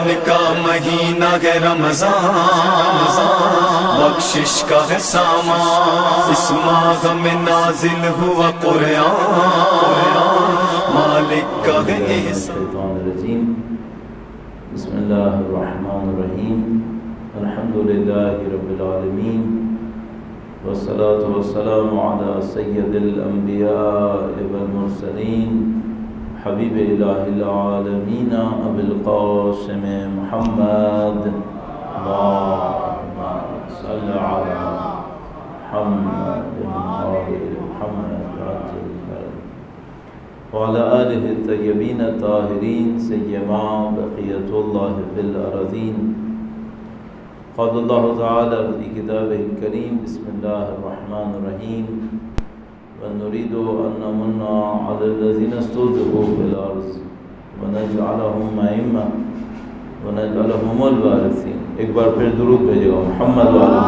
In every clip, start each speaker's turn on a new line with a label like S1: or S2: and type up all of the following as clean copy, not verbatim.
S1: رمضان کا مہینہ ہے رمضان، بخشش کا ہے سامان، اس ماہ میں نازل ہوا قرآن، مالک کا ہے احسان۔
S2: بسم اللہ الرحمن الرحیم، الحمد للہ رب العالمین، والصلاة والسلام علی سید الانبیاء والمرسلین، حبیب الہ العالمین ابی القاسم محمد، اللہم صل علی محمد وعلى آلہ الطیبین الطاہرین سیما بقیۃ اللہ فی الارضین۔ قال اللہ تعالی فی کتابہ الکریم، بسم اللہ الرحمن الرحیم، ونريد أن نمن على الذين استضعفوا في الأرض ونجعلهم أئمة ونجعلهم الوارثين۔ ایک بار پھر درود بھیجے گا محمد وعلى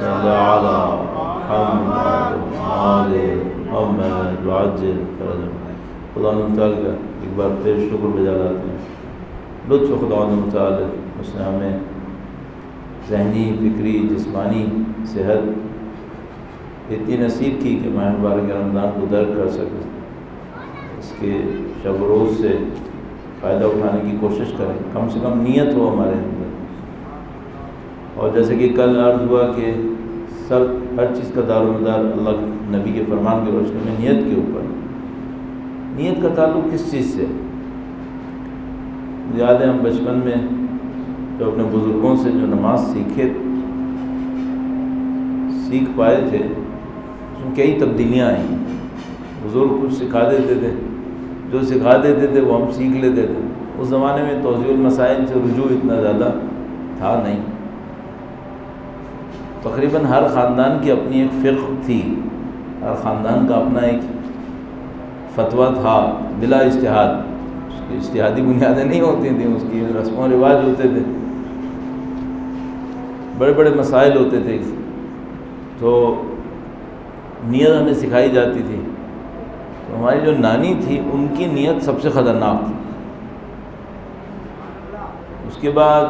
S2: صلی علی محمد وعلى محمد وعجل فرجهم۔ خدا تعالیٰ کا ایک بار پھر شکر بجا لاتے ہیں، لطف خدا تعالیٰ اس نے ہمیں ذہنی، فکری، جسمانی صحت اتنی نصیب کی کہ ماہ مبارک رمضان کو درک کر سکیں، اس کے شب و روز سے فائدہ اٹھانے کی کوشش کریں، کم سے کم نیت ہو ہمارے اندر۔ اور جیسے کہ کل عرض ہوا کہ سب ہر چیز کا دار و مدار اللہ نبی کے فرمان کی روشنی میں نیت کے اوپر۔ نیت کا تعلق کس چیز سے؟ یاد ہے ہم بچپن میں جو اپنے بزرگوں سے جو نماز سیکھ پائے تھے، اس میں کئی تبدیلیاں آئیں۔ بزرگ کچھ سکھا دیتے تھے، جو سکھا دیتے تھے وہ ہم سیکھ لیتے تھے۔ اس زمانے میں توضیح المسائل سے رجوع اتنا زیادہ تھا نہیں، تقریباً ہر خاندان کی اپنی ایک فقہ تھی، ہر خاندان کا اپنا ایک فتویٰ تھا بلا اجتہاد۔ اس کی اجتہادی بنیادیں نہیں ہوتی تھیں، اس کی رسم و رواج ہوتے تھے، بڑے بڑے مسائل ہوتے تھے۔ تو نیت ہمیں سکھائی جاتی تھی۔ تو ہماری جو نانی تھی ان کی نیت سب سے خطرناک تھی۔ اس کے بعد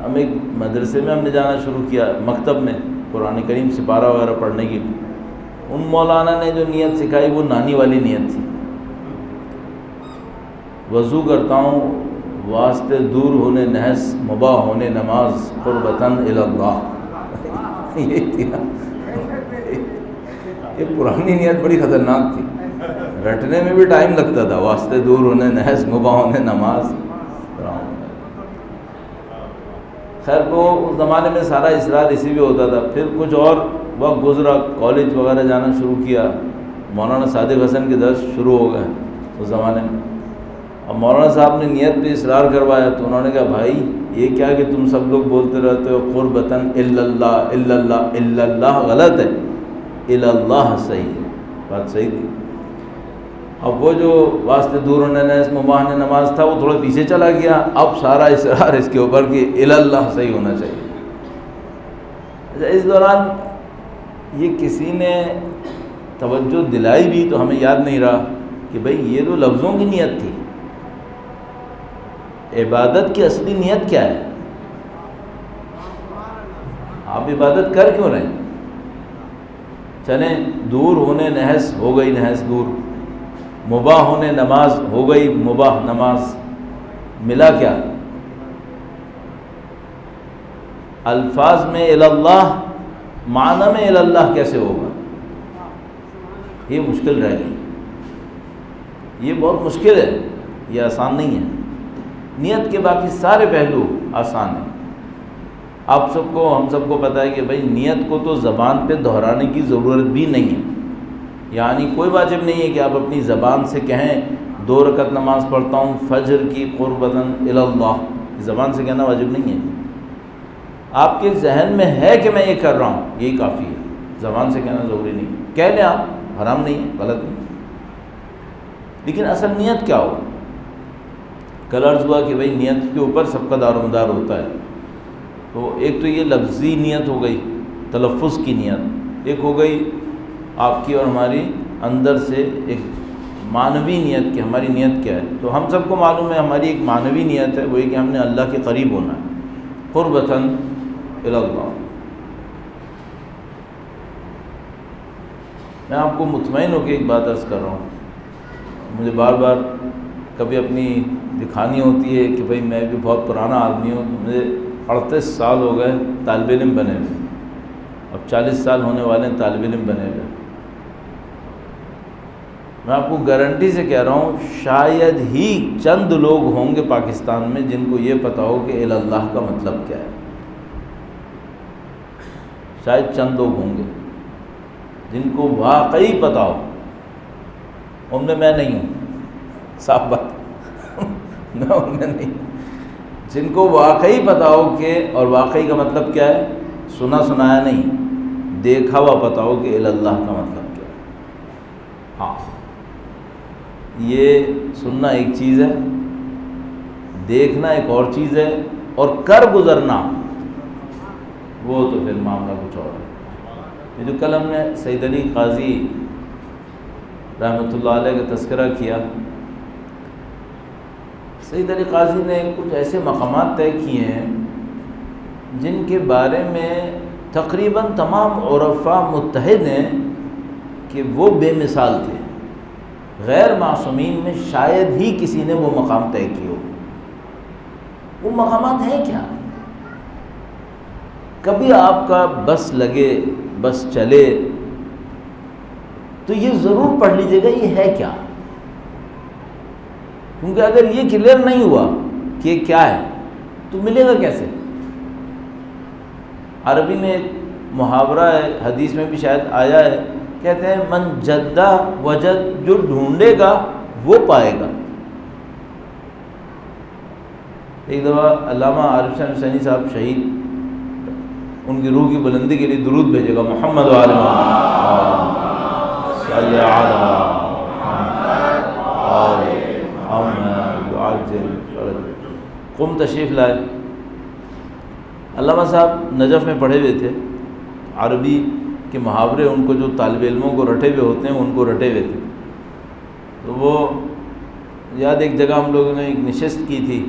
S2: ہم ایک مدرسے میں ہم نے جانا شروع کیا، مکتب میں قرآن کریم سپارہ وغیرہ پڑھنے کی۔ ان مولانا نے جو نیت سکھائی وہ نانی والی نیت تھی، وضو کرتا ہوں واسطے دور ہونے نحس، مباح ہونے نماز، قربتاً الی اللہ۔ یہ تھی نا، یہ پرانی نیت بڑی خطرناک تھی، رٹنے میں بھی ٹائم لگتا تھا، واسطے دور ہونے نحس، مباح ہونے نماز۔ خیر وہ اس زمانے میں سارا اصرار اسی بھی ہوتا تھا۔ پھر کچھ اور وقت گزرا، کالج وغیرہ جانا شروع کیا، مولانا صادق حسن کے درس شروع ہو گئے اس زمانے میں۔ اب مولانا صاحب نے نیت پہ اصرار کروایا تو انہوں نے کہا بھائی یہ کیا کہ تم سب لوگ بولتے رہتے ہو قربتاً الا اللہ الا اللہ الا اللہ، غلط ہے، الا اللہ صحیح ہے، بات صحیح تھی۔ اب وہ جو واسطے دور ہونے نحس مباح ہونے نماز تھا وہ تھوڑا پیچھے چلا گیا، اب سارا اصرار اس کے اوپر کہ الا اللہ صحیح ہونا چاہیے۔ اس دوران یہ کسی نے توجہ دلائی بھی تو ہمیں یاد نہیں رہا کہ بھئی یہ تو لفظوں کی نیت تھی، عبادت کی اصلی نیت کیا ہے؟ آپ عبادت کر کیوں رہے ہیں؟ چلیں دور ہونے نحس ہو گئی، نحس دور، مباح ہونے نماز ہو گئی، مباح نماز، ملا کیا؟ الفاظ میں الی اللہ، معنی میں الی اللہ کیسے ہوگا؟ یہ مشکل رہ گئی، یہ بہت مشکل ہے، یہ آسان نہیں ہے۔ نیت کے باقی سارے پہلو آسان ہیں۔ آپ سب کو، ہم سب کو پتہ ہے کہ بھئی نیت کو تو زبان پہ دہرانے کی ضرورت بھی نہیں ہے، یعنی کوئی واجب نہیں ہے کہ آپ اپنی زبان سے کہیں 2 رکعت نماز پڑھتا ہوں فجر کی قربتاً الی اللہ، زبان سے کہنا واجب نہیں ہے۔ آپ کے ذہن میں ہے کہ میں یہ کر رہا ہوں، یہی کافی ہے، زبان سے کہنا ضروری نہیں، کہہ لیں آپ، حرام نہیں ہے، غلط نہیں۔ لیکن اصل نیت کیا ہو؟ کل عرض ہوا کہ بھئی نیت کے اوپر سب کا دار و مدار ہوتا ہے۔ تو ایک تو یہ لفظی نیت ہو گئی، تلفظ کی نیت، ایک ہو گئی آپ کی اور ہماری اندر سے ایک معنوی نیت کی ہماری نیت کیا ہے. تو ہم سب کو معلوم ہے ہماری ایک معنوی نیت ہے، وہ یہ کہ ہم نے اللہ کے قریب ہونا ہے، قربتاً الی اللہ. میں آپ کو مطمئن ہو کے ایک بات عرض کر رہا ہوں، مجھے بار بار کبھی اپنی دکھانی ہوتی ہے کہ بھئی میں بھی بہت پرانا آدمی ہوں. مجھے 38 سال ہو گئے طالب علم بنے ہوئے، اب 40 سال ہونے والے ہیں طالب علم بنے ہوئے. میں آپ کو گارنٹی سے کہہ رہا ہوں شاید ہی چند لوگ ہوں گے پاکستان میں جن کو یہ پتہ ہو کہ الی اللہ کا مطلب کیا ہے. شاید چند لوگ ہوں گے جن کو واقعی پتہ ہو. ان میں نہیں ہوں، صاف بات میں ان میں نہیں. جن کو واقعی پتہ ہو کہ، اور واقعی کا مطلب کیا ہے، سنا سنایا نہیں، دیکھا ہوا پتہ ہو کہ الی اللہ کا مطلب کیا ہے. ہاں، یہ سننا ایک چیز ہے، دیکھنا ایک اور چیز ہے، اور کر گزرنا وہ تو پھر معاملہ کچھ اور ہے. یہ جو کل ہم نے سید علی قاضی رحمۃ اللہ علیہ کا تذکرہ کیا، سید علی قاضی نے کچھ ایسے مقامات طے کیے ہیں جن کے بارے میں تقریباً تمام عرفاء متحد ہیں کہ وہ بے مثال تھے. غیر معصومین میں شاید ہی کسی نے وہ مقام طے کیے ہو. وہ مقامات ہیں کیا؟ کبھی آپ کا بس لگے، بس چلے تو یہ ضرور پڑھ لیجیے گا یہ ہے کیا، کیونکہ اگر یہ کلیئر نہیں ہوا کہ کیا ہے تو ملے گا کیسے. عربی میں ایک محاورہ ہے، حدیث میں بھی شاید آیا ہے، کہتے ہیں من جدہ وجد، جو ڈھونڈے گا وہ پائے گا. ایک دفعہ علامہ عارف شاہ حسینی صاحب شہید، ان کی روح کی بلندی کے لیے درود بھیجے گا، محمد و آل محمد صلی علی قم تشریف لائے. علامہ صاحب نجف میں پڑھے ہوئے تھے، عربی کے محاورے ان کو جو طالب علموں کو رٹے ہوئے ہوتے ہیں ان کو رٹے ہوئے تھے. تو وہ یاد ایک جگہ ہم لوگوں نے ایک نشست کی تھی،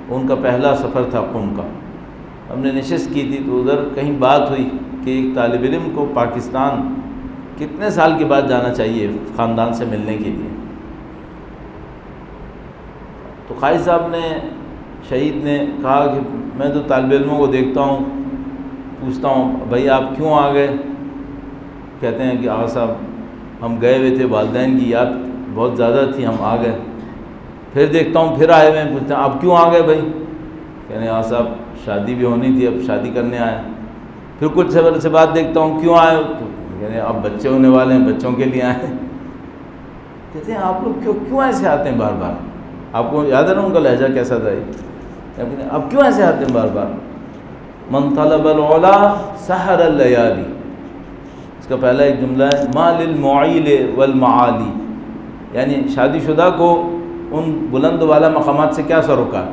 S2: ان کا پہلا سفر تھا قم کا. ہم نے نشست کی تھی تو ادھر کہیں بات ہوئی کہ ایک طالب علم کو پاکستان کتنے سال کے بعد جانا چاہیے خاندان سے ملنے کے لیے. تو قائد صاحب نے، شہید نے کہا کہ میں تو طالب علموں کو دیکھتا ہوں، پوچھتا ہوں بھائی آپ کیوں آ گئے؟ کہتے ہیں کہ آغا صاحب ہم گئے ہوئے تھے، والدین کی یاد بہت زیادہ تھی، ہم آ گئے. پھر دیکھتا ہوں پھر آئے ہوئے ہیں، پوچھتے ہیں آپ کیوں آ گئے بھائی؟ کہتے ہیں آغا صاحب شادی بھی ہونی تھی، اب شادی کرنے آئے. پھر کچھ سفر سے بعد دیکھتا ہوں کیوں آئے؟ تو کہتے ہیں اب بچے ہونے والے ہیں، بچوں کے لیے آئے. کہتے ہیں آپ لوگ کیوں ایسے آتے ہیں بار بار؟ آپ کو یاد ہے نا ان کا لہجہ کیسا تھا؟ کہتے ہیں اب کیوں ایسے آتے ہیں بار بار؟ من طلب العلا سحر اللیالی، اس کا پہلا ایک جملہ ہے ما للمعیل والمعالی، یعنی شادی شدہ کو ان بلند والا مقامات سے کیا سروکار؟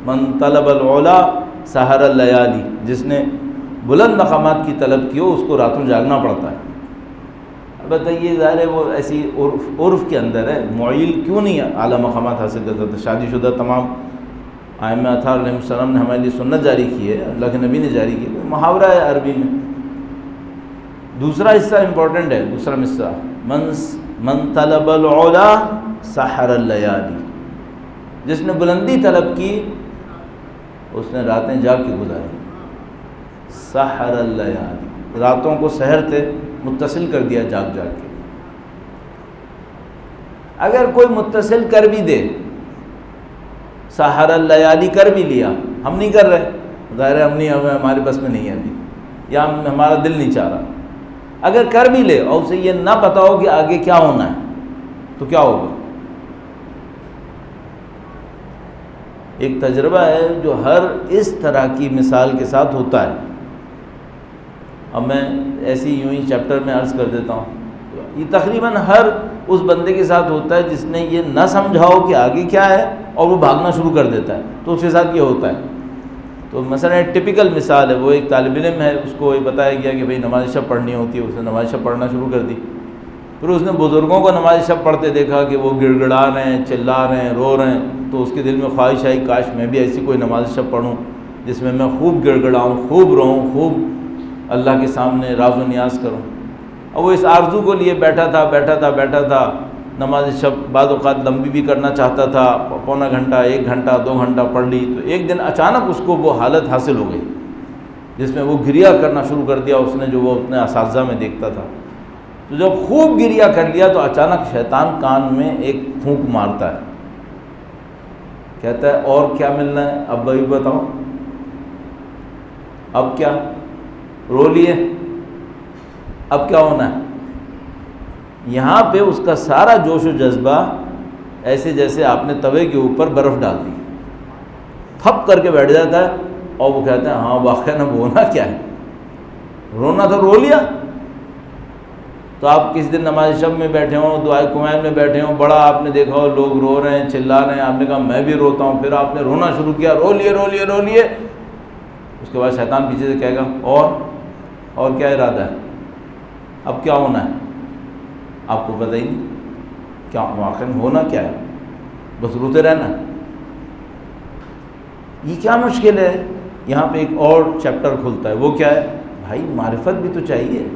S2: من طلب العلا سحر اللیالی، جس نے بلند مقامات کی طلب کی ہو اس کو راتوں جاگنا پڑتا ہے. البتہ یہ ظاہر ہے وہ ایسی عرف کے اندر ہے، معیل کیوں نہیں اعلیٰ مقامات حاصل کرتا تھا؟ شادی شدہ تمام ائمہ اطہار علیہ السلام نے ہمارے لیے سنت جاری کی ہے، اللہ کے نبی نے جاری کی ہے، محاورہ ہے عربی میں. دوسرا حصہ امپورٹنٹ ہے، دوسرا حصہ من طلب العلا سحر اللیالی، جس نے بلندی طلب کی اس نے راتیں جاگ کے گزاری. سحر اللیالی، راتوں کو سحر سے متصل کر دیا جاگ جاگ کے. اگر کوئی متصل کر بھی دے، سحر اللیالی کر بھی لیا، ہم نہیں کر رہے، ظاہر ہے ہم نہیں، ہمارے بس میں نہیں ہے ابھی، یا ہمارا دل نہیں چاہ رہا. اگر کر بھی لے اور اسے یہ نہ پتا ہو کہ آگے کیا ہونا ہے تو کیا ہوگا؟ ایک تجربہ ہے جو ہر اس طرح کی مثال کے ساتھ ہوتا ہے. اب میں ایسی یوں ہی چیپٹر میں عرض کر دیتا ہوں، یہ تقریباً ہر اس بندے کے ساتھ ہوتا ہے جس نے یہ نہ سمجھا ہو کہ آگے کیا ہے اور وہ بھاگنا شروع کر دیتا ہے، تو اس کے ساتھ یہ ہوتا ہے. تو مثلا ایک ٹپیکل مثال ہے، وہ ایک طالب علم ہے، اس کو یہ بتایا گیا کہ بھئی نماز شب پڑھنی ہوتی ہے، اس نے نماز شب پڑھنا شروع کر دی. پھر اس نے بزرگوں کو نماز شب پڑھتے دیکھا کہ وہ گڑ گڑا رہے ہیں، چلا رہے ہیں، رو رہے ہیں، تو اس کے دل میں خواہش آئی کاش میں بھی ایسی کوئی نماز شب پڑھوں جس میں خوب گڑ گڑاؤں، خوب روؤں، خوب اللہ کے سامنے راز و نیاز کروں۔ اور وہ اس آرزو کو لیے بیٹھا تھا نماز شب بعض اوقات لمبی بھی کرنا چاہتا تھا، پونا گھنٹہ، 1 گھنٹہ، 2 گھنٹہ پڑھ لی۔ تو ایک دن اچانک اس کو وہ حالت حاصل ہو گئی جس میں وہ گریہ کرنا شروع کر دیا، اس نے جو وہ اپنے اساتذہ میں دیکھتا تھا۔ تو جب خوب گریہ کر لیا تو اچانک شیطان کان میں ایک پھونک مارتا ہے، کہتا ہے اور کیا ملنا ہے، اب بھی بتاؤ، اب کیا، رو لیے، اب کیا ہونا ہے؟ یہاں پہ اس کا سارا جوش و جذبہ ایسے جیسے آپ نے توے کے اوپر برف ڈال دی، تھپ کر کے بیٹھ جاتا ہے، اور وہ کہتے ہیں ہاں واقعہ نہ ہونا کیا ہے، رونا تو رو لیا۔ تو آپ کس دن نماز شب میں بیٹھے ہوں، دعائے کمائل میں بیٹھے ہوں، بڑا آپ نے دیکھا ہو لوگ رو رہے ہیں، چلا رہے ہیں، آپ نے کہا میں بھی روتا ہوں، پھر آپ نے رونا شروع کیا، رو لیے، اس کے بعد شیطان پیچھے سے کہے گا اور کیا ارادہ ہے، اب کیا ہونا ہے؟ آپ کو پتہ ہی نہیں کیا واقعہ ہونا کیا ہے، بس روتے رہنا۔ یہ کیا مشکل ہے؟ یہاں پہ ایک اور چیپٹر کھلتا ہے، وہ کیا ہے؟ بھائی معرفت بھی تو چاہیے،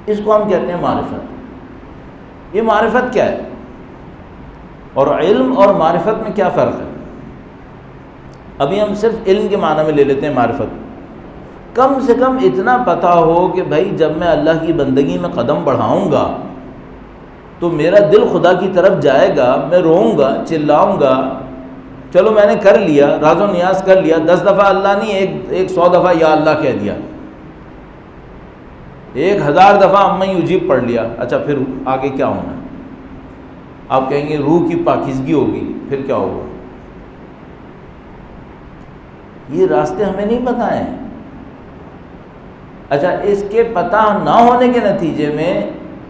S2: اس کو ہم کہتے ہیں معرفت۔ یہ معرفت کیا ہے؟ اور علم اور معرفت میں کیا فرق ہے؟ ابھی ہم صرف علم کے معنی میں لے لیتے ہیں معرفت۔ کم سے کم اتنا پتہ ہو کہ بھائی جب میں اللہ کی بندگی میں قدم بڑھاؤں گا تو میرا دل خدا کی طرف جائے گا، میں روؤں گا، چلاؤں گا، چلو میں نے کر لیا، راز و نیاز کر لیا، 10 دفعہ اللہ نہیں، ایک 100 دفعہ یا اللہ کہہ دیا، 1000 دفعہ اما یجیب پڑھ لیا، اچھا پھر آگے کیا ہونا؟ آپ کہیں گے روح کی پاکیزگی ہوگی، پھر کیا ہوگا؟ یہ راستے ہمیں نہیں پتہ ہیں۔ اچھا اس کے پتہ نہ ہونے کے نتیجے میں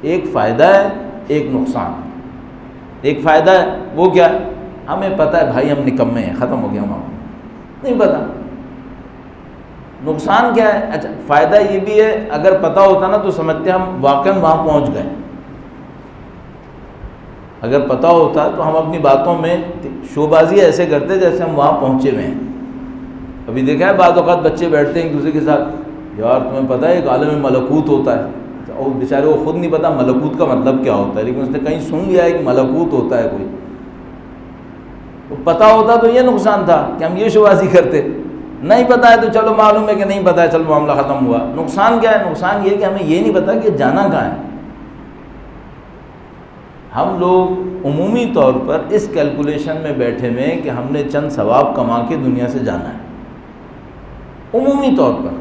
S2: ایک فائدہ ہے، ایک نقصان ہے۔ ایک فائدہ ہے وہ کیا ہے؟ ہمیں پتہ ہے بھائی ہم نکمے ہیں، ختم ہو گیا معاملہ، نہیں پتہ۔ نقصان کیا ہے؟ اچھا فائدہ یہ بھی ہے، اگر پتہ ہوتا نا تو سمجھتے ہم واقعاً وہاں پہنچ گئے۔ اگر پتہ ہوتا تو ہم اپنی باتوں میں شو بازی ایسے کرتے جیسے ہم وہاں پہنچے ہوئے ہیں۔ ابھی دیکھا ہے بعض اوقات بچے بیٹھتے ہیں ایک دوسرے کے ساتھ، یار تمہیں پتہ ہے ایک عالم ملکوت ہوتا ہے، اور بیچارے کو خود نہیں پتہ ملکوت کا مطلب کیا ہوتا ہے، لیکن اس نے کہیں سن لیا ہے کہ ملکوت ہوتا ہے کوئی۔ تو پتہ ہوتا تو یہ نقصان تھا کہ ہم یہ شوازی کرتے، نہیں پتہ ہے تو چلو معلوم ہے کہ نہیں پتہ ہے، چلو معاملہ ختم ہوا۔ نقصان کیا ہے؟ نقصان یہ کہ ہمیں یہ نہیں پتہ کہ جانا کہاں ہے۔ ہم لوگ عمومی طور پر اس کیلکولیشن میں بیٹھے ہوئے کہ ہم نے چند ثواب کما کے دنیا سے جانا ہے، عمومی طور پر۔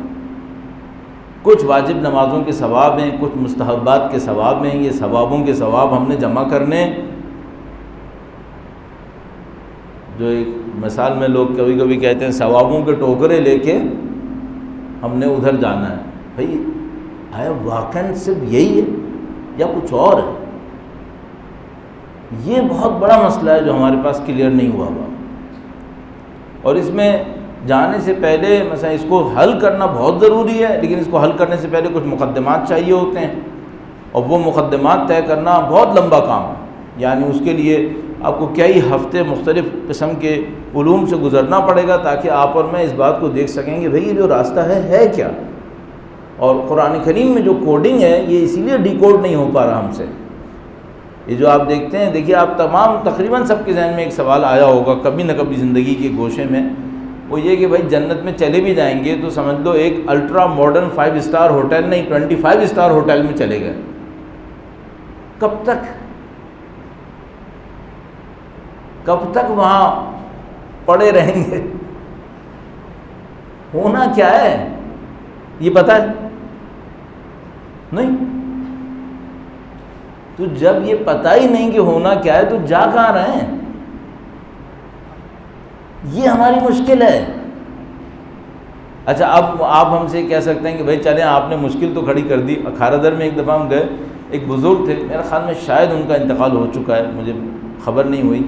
S2: کچھ واجب نمازوں کے ثواب ہیں، کچھ مستحبات کے ثواب ہیں، یہ ثوابوں کے ثواب ہم نے جمع کرنے۔ جو ایک مثال میں لوگ کبھی کبھی کہتے ہیں ثوابوں کے ٹوکرے لے کے ہم نے ادھر جانا ہے۔ بھائی آیا واقعاً صرف یہی ہے یا کچھ اور ہے؟ یہ بہت بڑا مسئلہ ہے جو ہمارے پاس کلیئر نہیں ہوا ہوا، اور اس میں جانے سے پہلے مثلا اس کو حل کرنا بہت ضروری ہے، لیکن اس کو حل کرنے سے پہلے کچھ مقدمات چاہیے ہوتے ہیں، اور وہ مقدمات طے کرنا بہت لمبا کام ہے۔ یعنی اس کے لیے آپ کو کئی ہفتے مختلف قسم کے علوم سے گزرنا پڑے گا تاکہ آپ اور میں اس بات کو دیکھ سکیں کہ بھئی یہ جو راستہ ہے کیا۔ اور قرآن کریم میں جو کوڈنگ ہے یہ اسی لیے ڈی کوڈ نہیں ہو پا رہا ہم سے۔ یہ جو آپ دیکھتے ہیں، دیکھیے آپ تمام تقریباً سب کے ذہن میں ایک سوال آیا ہوگا کبھی نہ کبھی زندگی کے گوشے میں، وہ یہ کہ بھائی جنت میں چلے بھی جائیں گے تو سمجھ لو ایک الٹرا ماڈرن 5 اسٹار ہوٹل نہیں 25 اسٹار ہوٹل میں چلے گئے، کب تک وہاں پڑے رہیں گے؟ ہونا کیا ہے یہ پتہ ہے؟ نہیں۔ تو جب یہ پتہ ہی نہیں کہ ہونا کیا ہے تو جا کہاں رہے ہیں؟ یہ ہماری مشکل ہے۔ اچھا اب آپ ہم سے کہہ سکتے ہیں کہ بھائی چلیں آپ نے مشکل تو کھڑی کر دی۔ کھارادر میں ایک دفعہ ہم گئے، ایک بزرگ تھے، میرے خیال میں شاید ان کا انتقال ہو چکا ہے، مجھے خبر نہیں ہوئی۔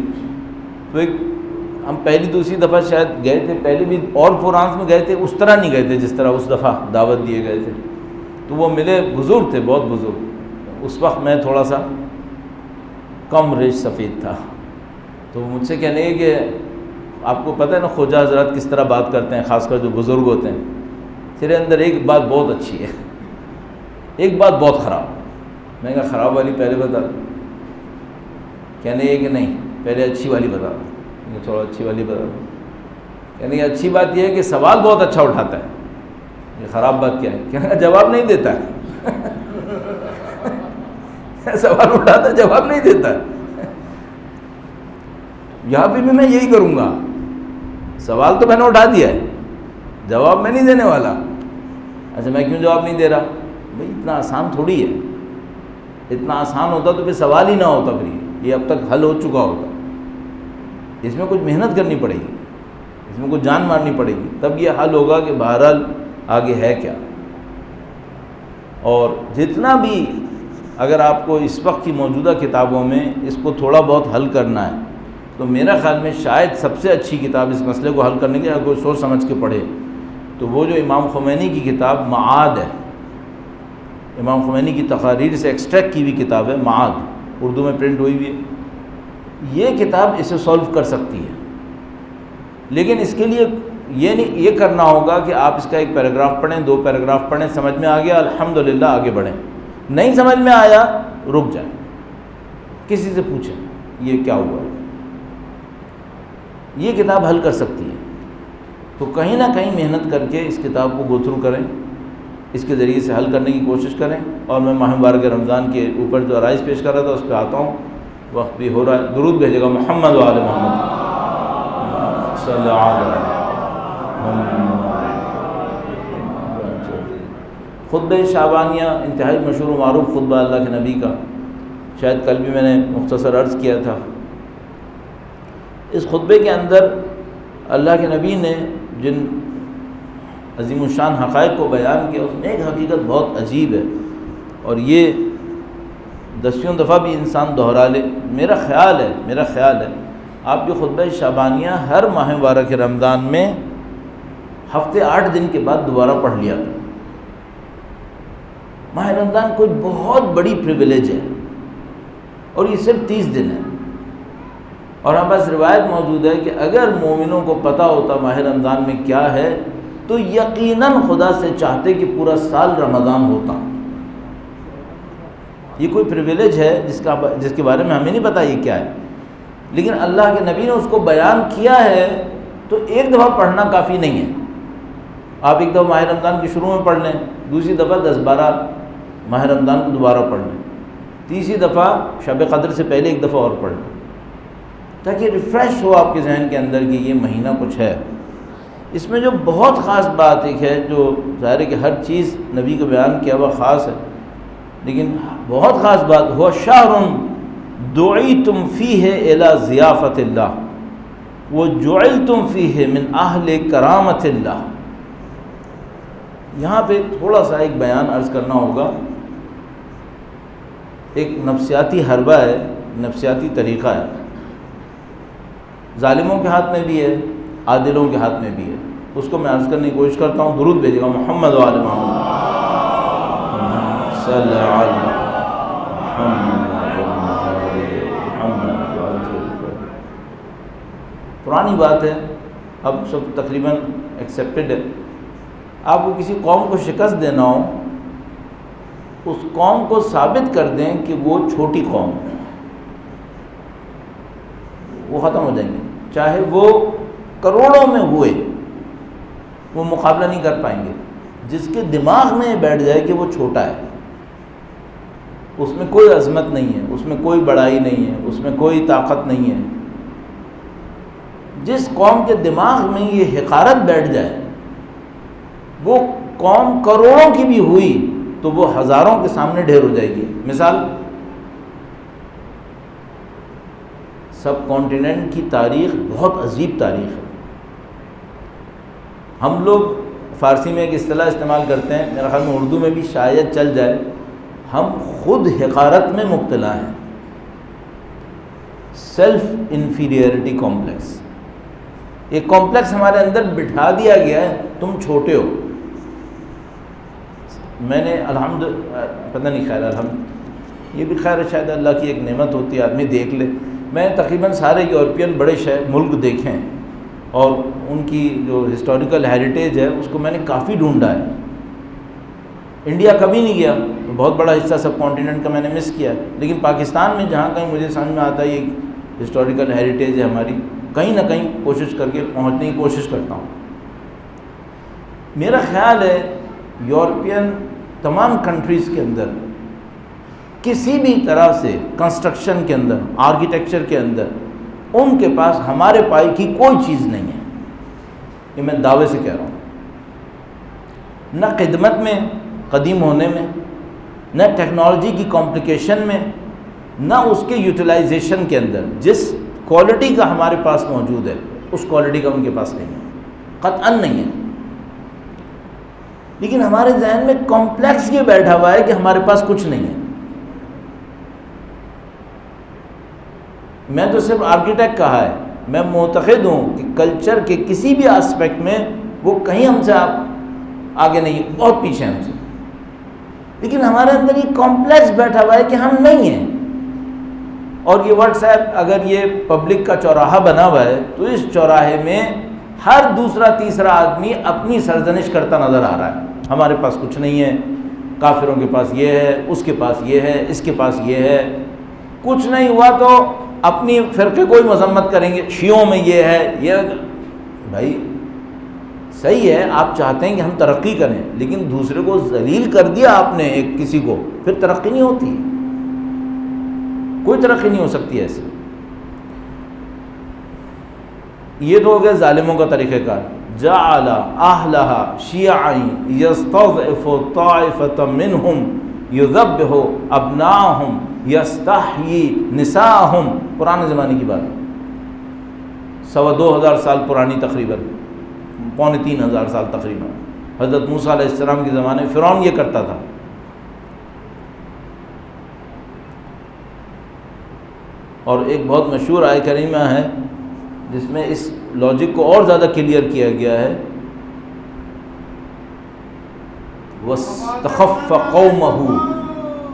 S2: تو ہم پہلی دوسری دفعہ شاید گئے تھے، پہلے بھی اور پرانس میں گئے تھے، اس طرح نہیں گئے تھے جس طرح اس دفعہ دعوت دیے گئے تھے۔ تو وہ ملے، بزرگ تھے، بہت بزرگ، اس وقت میں تھوڑا سا کم ریش سفید تھا، تو مجھ سے کہنے لگے کہ آپ کو پتہ ہے نا خواجہ حضرات کس طرح بات کرتے ہیں، خاص کر جو بزرگ ہوتے ہیں، تیرے اندر ایک بات بہت اچھی ہے، ایک بات بہت خراب۔ میں نے کہا خراب والی پہلے بتا دو۔ کہنے لگے کہ نہیں پہلے اچھی والی بتا دو۔ میں نے تھوڑا اچھی والی بتا دو۔ کہنے لگے اچھی بات یہ ہے کہ سوال بہت اچھا اٹھاتا ہے، یہ خراب بات کیا ہے؟ کہنے لگا جواب نہیں دیتا ہے سوال اٹھاتا ہے جواب نہیں دیتا ہے۔ یہاں پہ بھی میں یہی کروں گا، سوال تو میں نے اٹھا دیا ہے، جواب میں نہیں دینے والا۔ اچھا میں کیوں جواب نہیں دے رہا؟ بھئی اتنا آسان تھوڑی ہے، اتنا آسان ہوتا تو پھر سوال ہی نہ ہوتا، پھر یہ اب تک حل ہو چکا ہوتا۔ اس میں کچھ محنت کرنی پڑے گی، اس میں کچھ جان مارنی پڑے گی، تب یہ حل ہوگا کہ بہرحال آگے ہے کیا۔ اور جتنا بھی اگر آپ کو اس وقت کی موجودہ کتابوں میں اس کو تھوڑا بہت حل کرنا ہے، تو میرا خیال میں شاید سب سے اچھی کتاب اس مسئلے کو حل کرنے کی اگر کوئی سوچ سمجھ کے پڑھے تو وہ جو امام خمینی کی کتاب معاد ہے، امام خمینی کی تقاریر سے ایکسٹریکٹ کی ہوئی کتاب ہے معاد، اردو میں پرنٹ ہوئی ہوئی ہے۔ یہ کتاب اسے سولو کر سکتی ہے، لیکن اس کے لیے یہ کرنا ہوگا کہ آپ اس کا ایک پیراگراف پڑھیں، 2 پیراگراف پڑھیں، سمجھ میں آ گیا الحمدللہ آگے بڑھیں، نہیں سمجھ میں آیا رک جائیں، کسی سے پوچھیں یہ کیا ہوا ہے۔ یہ کتاب حل کر سکتی ہے، تو کہیں نہ کہیں محنت کر کے اس کتاب کو گو تھرو کریں، اس کے ذریعے سے حل کرنے کی کوشش کریں۔ اور میں ماہ مبارک رمضان کے اوپر جو عرائض پیش کر رہا تھا اس پہ آتا ہوں، وقت بھی ہو رہا ہے۔ درود بھیجے گا محمد و آل محمد صلی اللہ علیہ وسلم۔ خطبہ شعبانیہ انتہائی مشہور و معروف خطبہ اللہ کے نبی کا، شاید کل بھی میں نے مختصر عرض کیا تھا۔ اس خطبے کے اندر اللہ کے نبی نے جن عظیم الشان حقائق کو بیان کیا، اس میں ایک حقیقت بہت عجیب ہے، اور یہ دسیوں دفعہ بھی انسان دہرا لے، میرا خیال ہے آپ جو خطبہ شعبانیہ ہر ماہ مبارک رمضان میں ہفتے 8 دن کے بعد دوبارہ پڑھ لیا تھا۔ ماہ رمضان کوئی بہت بڑی پریویلیج ہے، اور یہ صرف 30 دن ہے، اور ہمارے پاس روایت موجود ہے کہ اگر مومنوں کو پتہ ہوتا ماہ رمضان میں کیا ہے تو یقیناً خدا سے چاہتے کہ پورا سال رمضان ہوتا۔ یہ کوئی پریویلیج ہے جس کے بارے میں ہمیں نہیں پتہ یہ کیا ہے، لیکن اللہ کے نبی نے اس کو بیان کیا ہے، تو ایک دفعہ پڑھنا کافی نہیں ہے۔ آپ ایک دفعہ ماہ رمضان کے شروع میں پڑھ لیں، دوسری دفعہ 10-12 ماہ رمضان کو دوبارہ پڑھ لیں، تیسری دفعہ شب قدر سے پہلے ایک دفعہ اور پڑھ لیں، تاکہ ریفریش ہو آپ کے ذہن کے اندر کہ یہ مہینہ کچھ ہے۔ اس میں جو بہت خاص بات ایک ہے، جو ظاہر ہے کہ ہر چیز نبی کو بیان کیا ہوا خاص ہے، لیکن بہت خاص بات ہوا شہر دعیتم فیہ الی ضیافت اللہ وجعلتم فیہ من اہل کرامت اللہ۔ یہاں پہ تھوڑا سا ایک بیان عرض کرنا ہوگا۔ ایک نفسیاتی حربہ ہے، نفسیاتی طریقہ ہے، ظالموں کے ہاتھ میں بھی ہے، عادلوں کے ہاتھ میں بھی ہے، اس کو میں عرض کرنے کی کوشش کرتا ہوں۔ درود بھیجے گا محمد و آل محمد صلی اللہ علیہ پرانی بات ہے، اب سب تقریباً ایکسیپٹڈ ہے۔ آپ کو کسی قوم کو شکست دینا ہو، اس قوم کو ثابت کر دیں کہ وہ چھوٹی قوم ہے، وہ ختم ہو جائیں گے، چاہے وہ کروڑوں میں ہوئے، وہ مقابلہ نہیں کر پائیں گے۔ جس کے دماغ میں بیٹھ جائے کہ وہ چھوٹا ہے، اس میں کوئی عظمت نہیں ہے، اس میں کوئی بڑائی نہیں ہے، اس میں کوئی طاقت نہیں ہے۔ جس قوم کے دماغ میں یہ حقارت بیٹھ جائے، وہ قوم کروڑوں کی بھی ہوئی تو وہ ہزاروں کے سامنے ڈھیر ہو جائے گی۔ مثال، سب کانٹیننٹ کی تاریخ بہت عجیب تاریخ ہے۔ ہم لوگ فارسی میں ایک اصطلاح استعمال کرتے ہیں، میرا خیال میں اردو میں بھی شاید چل جائے، ہم خود حقارت میں مبتلا ہیں، سیلف انفیریئرٹی کمپلیکس۔ ایک کمپلیکس ہمارے اندر بٹھا دیا گیا ہے، تم چھوٹے ہو۔ میں نے پتہ نہیں خیر یہ بھی خیر شاید اللہ کی ایک نعمت ہوتی ہے، آدمی دیکھ لے۔ میں تقریباً سارے یورپین بڑے ملک دیکھے ہیں اور ان کی جو ہسٹوریکل ہیریٹیج ہے اس کو میں نے کافی ڈھونڈا ہے۔ انڈیا کبھی نہیں گیا، تو بہت بڑا حصہ سب کانٹیننٹ کا میں نے مس کیا ہے، لیکن پاکستان میں جہاں کہیں مجھے سمجھ میں آتا ہے یہ ہسٹوریکل ہیریٹیج ہے ہماری، کہیں نہ کہیں کوشش کر کے پہنچنے کی کوشش کرتا ہوں۔ میرا خیال ہے یورپین تمام کنٹریز کے اندر کسی بھی طرح سے کنسٹرکشن کے اندر، آرکیٹیکچر کے اندر ان کے پاس ہمارے پائی کی کوئی چیز نہیں ہے، یہ میں دعوے سے کہہ رہا ہوں۔ نہ خدمت میں، قدیم ہونے میں، نہ ٹیکنالوجی کی کمپلیکیشن میں، نہ اس کے یوٹیلائزیشن کے اندر جس کوالٹی کا ہمارے پاس موجود ہے اس کوالٹی کا ان کے پاس نہیں ہے، قطعاً نہیں ہے۔ لیکن ہمارے ذہن میں کمپلیکس یہ بیٹھا ہوا ہے کہ ہمارے پاس کچھ نہیں ہے۔ میں تو صرف آرکیٹیکٹ کہا ہے، میں معتقد ہوں کہ کلچر کے کسی بھی آسپیکٹ میں وہ کہیں ہم سے آگے نہیں، بہت پیچھے ہم سے، لیکن ہمارے اندر یہ کمپلیکس بیٹھا ہوا ہے کہ ہم نہیں ہیں۔ اور یہ واٹس ایپ اگر یہ پبلک کا چوراہا بنا ہوا ہے تو اس چوراہے میں ہر دوسرا تیسرا آدمی اپنی سرزنش کرتا نظر آ رہا ہے، ہمارے پاس کچھ نہیں ہے، کافروں کے پاس یہ ہے، اس کے پاس یہ ہے، اس کے پاس یہ ہے۔ کچھ نہیں ہوا تو اپنی فرقے کو ہی مذمت کریں گے، شیعوں میں یہ ہے، یہ بھائی صحیح ہے، آپ چاہتے ہیں کہ ہم ترقی کریں، لیکن دوسرے کو ذلیل کر دیا آپ نے ایک کسی کو، پھر ترقی نہیں ہوتی، کوئی ترقی نہیں ہو سکتی ایسے۔ یہ تو ہو گیا ظالموں کا طریقہ کار۔ جعل اہلھا شیعا یستضعف طائفۃ منہم یذبح ابناءہم یستحیی نساءہم، پرانے زمانے کی بات، 2,25,000 سال پرانی، تقریباً 3,500 سال تقریباً، حضرت موسیٰ علیہ السلام کے زمانے میں فرعون یہ کرتا تھا۔ اور ایک بہت مشہور آیہ کریمہ ہے جس میں اس لاجک کو اور زیادہ کلیئر کیا گیا ہے، وَاسْتَخَفَّ قَوْمَهُ،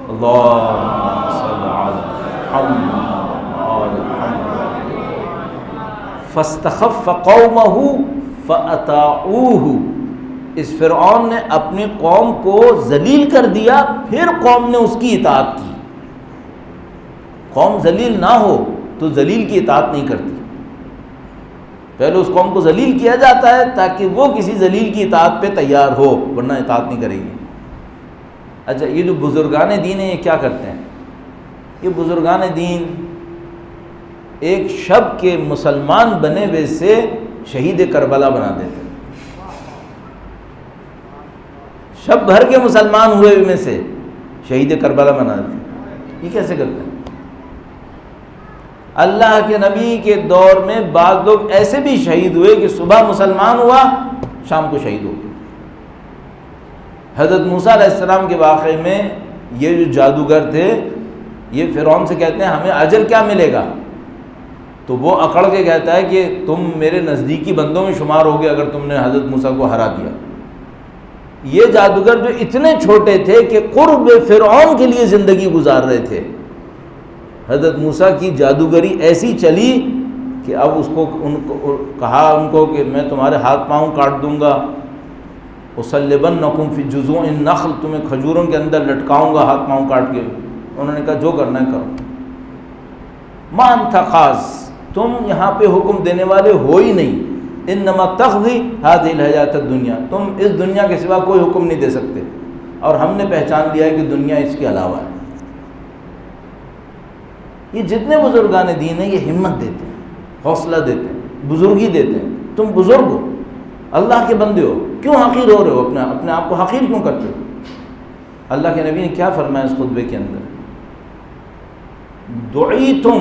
S2: اللہم صل علی محمد، فَاسْتَخَفَّ قَوْمَهُ فَأَطَاعُوهُ، اس فرعون نے اپنی قوم کو ذلیل کر دیا، پھر قوم نے اس کی اطاعت کی۔ قوم ذلیل نہ ہو تو ذلیل کی اطاعت نہیں کرتی، پہلے اس قوم کو ذلیل کیا جاتا ہے تاکہ وہ کسی ذلیل کی اطاعت پہ تیار ہو، ورنہ اطاعت نہیں کرے گی۔ اچھا، یہ جو بزرگان دین ہیں یہ کیا کرتے ہیں؟ یہ بزرگان دین ایک شب کے مسلمان بنے ہوئے سے شہید کربلا بنا دیتے ہیں، شب بھر کے مسلمان ہوئے میں سے شہید کربلا بنا دیتے ہیں۔ یہ کیسے کرتے ہیں؟ اللہ کے نبی کے دور میں بعض لوگ ایسے بھی شہید ہوئے کہ صبح مسلمان ہوا، شام کو شہید ہو گئے۔ حضرت موسیٰ علیہ السلام کے واقعے میں یہ جو جادوگر تھے، یہ فرعون سے کہتے ہیں ہمیں اجر کیا ملے گا؟ تو وہ اکڑ کے کہتا ہے کہ تم میرے نزدیکی بندوں میں شمار ہو گئے اگر تم نے حضرت موسیٰ کو ہرا دیا۔ یہ جادوگر جو اتنے چھوٹے تھے کہ قرب فرعون کے لیے زندگی گزار رہے تھے، حضرت موسیٰ کی جادوگری ایسی چلی کہ اب اس کو کہا ان کو کہ میں تمہارے ہاتھ پاؤں کاٹ دوں گا، اصلبنکم فی جذوع النخل، تمہیں کھجوروں کے اندر لٹکاؤں گا ہاتھ پاؤں کاٹ کے۔ انہوں نے کہا جو کرنا ہے کرو، ما انت خاص، تم یہاں پہ حکم دینے والے ہو ہی نہیں، انما تقضی هذه الحیات الدنیا، تم اس دنیا کے سوا کوئی حکم نہیں دے سکتے، اور ہم نے پہچان لیا ہے کہ دنیا اس کے علاوہ ہے۔ یہ جتنے بزرگان دین ہیں یہ ہمت دیتے ہیں، حوصلہ دیتے ہیں، بزرگی دیتے ہیں۔ تم بزرگ ہو، اللہ کے بندے ہو، کیوں حقیر ہو رہے ہو؟ اپنے آپ کو حقیر کیوں کرتے ہو؟ اللہ کے نبی نے کیا فرمایا اس خطبے کے اندر؟ دعیتم،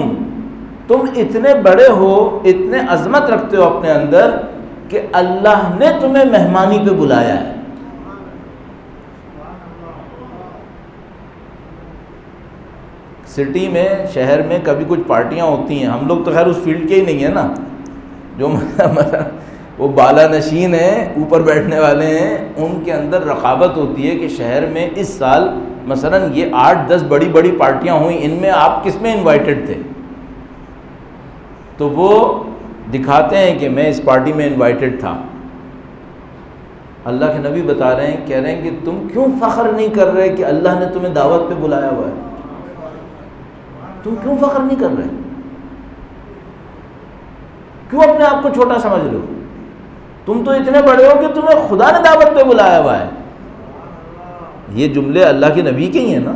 S2: تم اتنے بڑے ہو، اتنے عظمت رکھتے ہو اپنے اندر کہ اللہ نے تمہیں مہمانی پہ بلایا ہے۔ سٹی میں، شہر میں کبھی کچھ پارٹیاں ہوتی ہیں، ہم لوگ تو خیر اس فیلڈ کے ہی نہیں ہیں نا، جو وہ بالا نشین ہیں، اوپر بیٹھنے والے ہیں، ان کے اندر رقابت ہوتی ہے کہ شہر میں اس سال مثلا یہ 8-10 بڑی بڑی پارٹیاں ہوئیں، ان میں آپ کس میں انوائٹڈ تھے؟ تو وہ دکھاتے ہیں کہ میں اس پارٹی میں انوائٹڈ تھا۔ اللہ کے نبی بتا رہے ہیں، کہہ رہے ہیں کہ تم کیوں فخر نہیں کر رہے کہ اللہ نے تمہیں دعوت پہ بلایا ہوا ہے؟ تم کیوں فخر نہیں کر رہے؟ کیوں اپنے آپ کو چھوٹا سمجھ رہے ہو؟ تم تو اتنے بڑے ہو کہ تمہیں خدا نے دعوت پہ بلایا ہوا ہے۔ یہ جملے اللہ کے نبی کے ہی ہیں نا،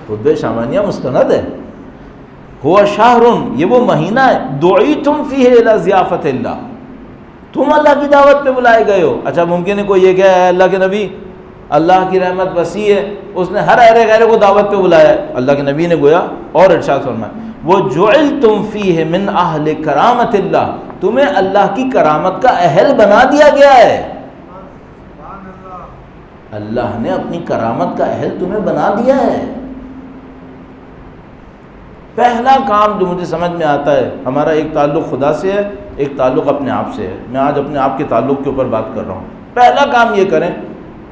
S2: خطبہ شامانیہ مستند ہے۔ ہوا شہر، یہ وہ مہینہ ہے، دعیتم فیہ الی ضیافت اللہ، تم اللہ کی دعوت پہ بلائے گئے ہو۔ اچھا ممکن ہے کوئی یہ کہ ہے اللہ کے نبی، اللہ کی رحمت وسیع ہے، اس نے ہر اہل غیر کو دعوت پہ بلایا ہے۔ اللہ کے نبی نے گویا اور ارشاد فرمایا وَجُعِلْتُمْ فِيهِ مِنْ أَهْلِ كَرَامَةِ اللَّهِ، تمہیں اللہ کی کرامت کا اہل بنا دیا گیا ہے۔ اللہ نے اپنی کرامت کا اہل تمہیں بنا دیا ہے۔ پہلا کام جو مجھے سمجھ میں آتا ہے، ہمارا ایک تعلق خدا سے ہے، ایک تعلق اپنے آپ سے ہے۔ میں آج اپنے آپ کے تعلق کے اوپر بات کر رہا ہوں۔ پہلا کام یہ کریں،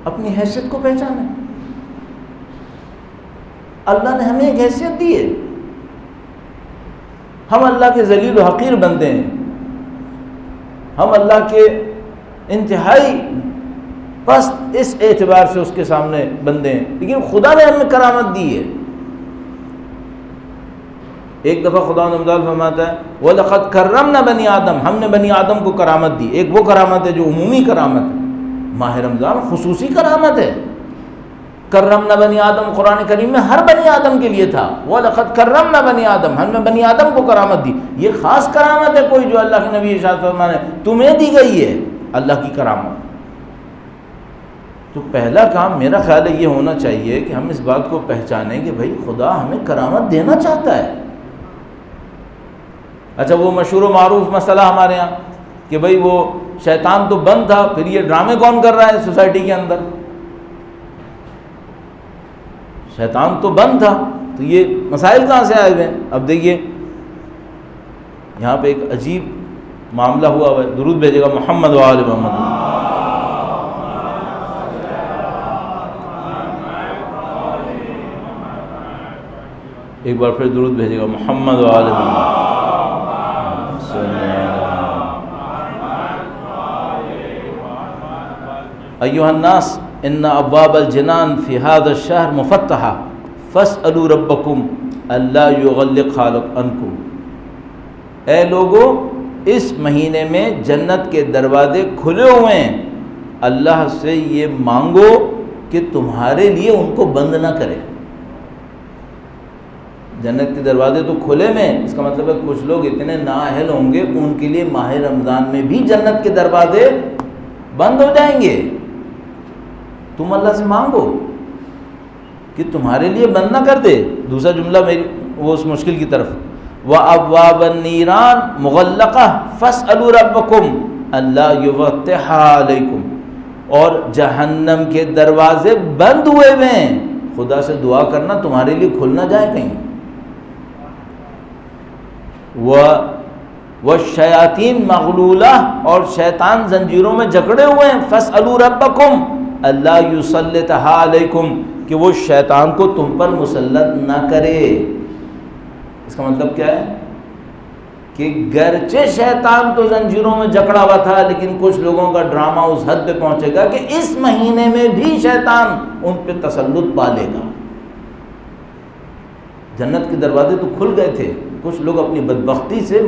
S2: اپنی حیثیت کو پہچانیں۔ اللہ نے ہمیں ایک حیثیت دی ہے، ہم اللہ کے ذلیل و حقیر بندے ہیں، ہم اللہ کے انتہائی پست اس اعتبار سے اس کے سامنے بندے ہیں، لیکن خدا نے ہمیں کرامت دی ہے۔ ایک دفعہ خدا نے فرماتا ہے وَلَقَدْ كَرَّمْنَا بَنِي آدم، ہم نے بنی آدم کو کرامت دی۔ ایک وہ کرامت ہے جو عمومی کرامت ہے، ماہ رمضان خصوصی کرامت ہے۔ کرمنا بنی آدم قرآن کریم میں ہر بنی آدم کے لیے تھا، وَلَقَدْ كَرَّمْنَا بَنِي آدم، ہم نے بنی آدم کو کرامت دی۔ یہ خاص کرامت ہے کوئی جو اللہ کے نبی ارشاد فرمانے تمہیں دی گئی ہے، اللہ کی کرامت۔ تو پہلا کام میرا خیال ہے یہ ہونا چاہیے کہ ہم اس بات کو پہچانیں کہ بھائی خدا ہمیں کرامت دینا چاہتا ہے۔ اچھا وہ مشہور و معروف مسئلہ ہمارے ہاں کہ بھائی وہ شیطان تو بند تھا، پھر یہ ڈرامے کون کر رہا ہے سوسائٹی کے اندر؟ شیطان تو بند تھا، تو یہ مسائل کہاں سے آئے ہوئے ہیں؟ اب دیکھیے یہاں پہ ایک عجیب معاملہ ہوا ہوا ہے۔ درود بھیجے گا محمد و آل محمد۔ ایک بار پھر درود بھیجے گا محمد و آل محمد۔ ایھا الناس ان ابواب الجنان فی ھذا الشہر مفتحہ فاسألوا ربکم الا یغلق عنکم۔ اے لوگو اس مہینے میں جنت کے دروازے کھلے ہوئے ہیں، اللہ سے یہ مانگو کہ تمہارے لیے ان کو بند نہ کرے۔ جنت کے دروازے تو کھلے میں، اس کا مطلب ہے کچھ لوگ اتنے نااہل ہوں گے ان کے لیے ماہ رمضان میں بھی جنت کے دروازے بند ہو جائیں گے۔ تم اللہ سے مانگو کہ تمہارے لیے بند نہ کر دے۔ دوسرا جملہ میری وہ اس مشکل کی طرف وَأَبْوَابَ النِّيرَانِ مُغَلَّقَةً فَاسْأَلُوا رَبَّكُمْ أَلَّا يُفَتِّحَهَا عَلَيْكُمْ، اور جہنم کے دروازے بند ہوئے ہوئے ہیں، خدا سے دعا کرنا تمہارے لیے کھل نہ جائے کہیں۔ وَالشَّيَاطِينُ مَغْلُولَةٌ، اور شیطان زنجیروں میں جکڑے ہوئے ہیں، فَاسْأَلُوا رَبَّكُمْ أَلَّا يُسَلِّطَهَا عَلَيْكُمْ، کہ وہ شیطان کو تم پر مسلط نہ کرے۔ اس کا مطلب کیا ہے کہ گرچہ شیطان تو زنجیروں میں جکڑا ہوا تھا، لیکن کچھ لوگوں کا ڈرامہ اس حد پہ پہنچے گا کہ اس مہینے میں بھی شیطان ان پہ تسلط پا لے گا۔ جنت کے دروازے تو کھل گئے تھے، کچھ لوگ اپنی بدبختی سے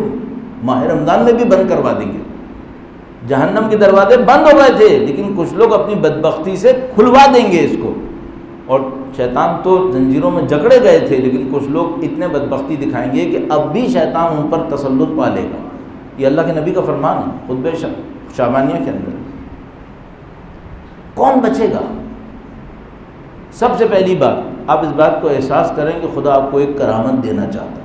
S2: ماہ رمضان میں بھی بند کروا دیں گے۔ جہنم کے دروازے بند ہو گئے تھے، لیکن کچھ لوگ اپنی بدبختی سے کھلوا دیں گے اس کو۔ اور شیطان تو زنجیروں میں جکڑے گئے تھے، لیکن کچھ لوگ اتنے بدبختی دکھائیں گے کہ اب بھی شیطان ان پر تسلط پا لے گا۔ یہ اللہ کے نبی کا فرمان ہے خطبہ شعبانیہ کے اندر۔ کون بچے گا؟ سب سے پہلی بات آپ اس بات کو احساس کریں کہ خدا آپ کو ایک کرامت دینا چاہتا ہے،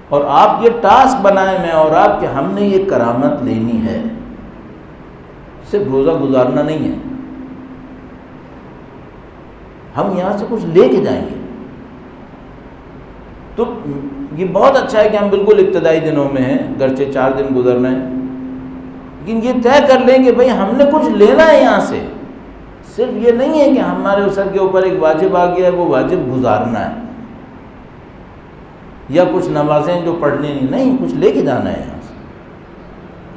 S2: اور آپ یہ ٹاسک بنائیں میں اور آپ کہ ہم نے یہ کرامت لینی ہے، صرف روزہ گزارنا نہیں ہے، ہم یہاں سے کچھ لے کے جائیں گے۔ تو یہ بہت اچھا ہے کہ ہم بالکل ابتدائی دنوں میں ہیں، گرچہ 4 دن گزرنا ہے، لیکن یہ طے کر لیں کہ بھئی ہم نے کچھ لینا ہے یہاں سے، صرف یہ نہیں ہے کہ ہمارے سر کے اوپر ایک واجب آ گیا ہے، وہ واجب گزارنا ہے، یا کچھ نمازیں جو پڑھنی نہیں، کچھ لے کے جانا ہے یہاں سے۔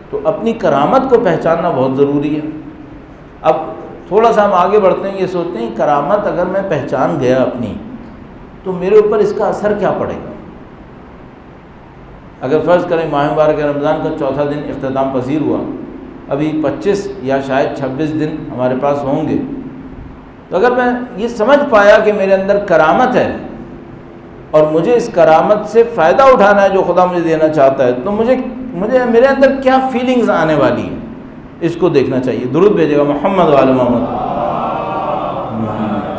S2: تو اپنی کرامت کو پہچاننا بہت ضروری ہے۔ اب تھوڑا سا ہم آگے بڑھتے ہیں، یہ سوچتے ہیں کرامت اگر میں پہچان گیا اپنی تو میرے اوپر اس کا اثر کیا پڑے گا۔ اگر فرض کریں ماہ مبارک رمضان کا چوتھا دن اختتام پذیر ہوا، ابھی 25 یا شاید 26 دن ہمارے پاس ہوں گے، تو اگر میں یہ سمجھ پایا کہ میرے اندر کرامت ہے اور مجھے اس کرامت سے فائدہ اٹھانا ہے جو خدا مجھے دینا چاہتا ہے، تو مجھے میرے اندر کیا فیلنگز آنے والی ہیں، اس کو دیکھنا چاہیے۔ درود بھیجے گا محمد وعلی محمد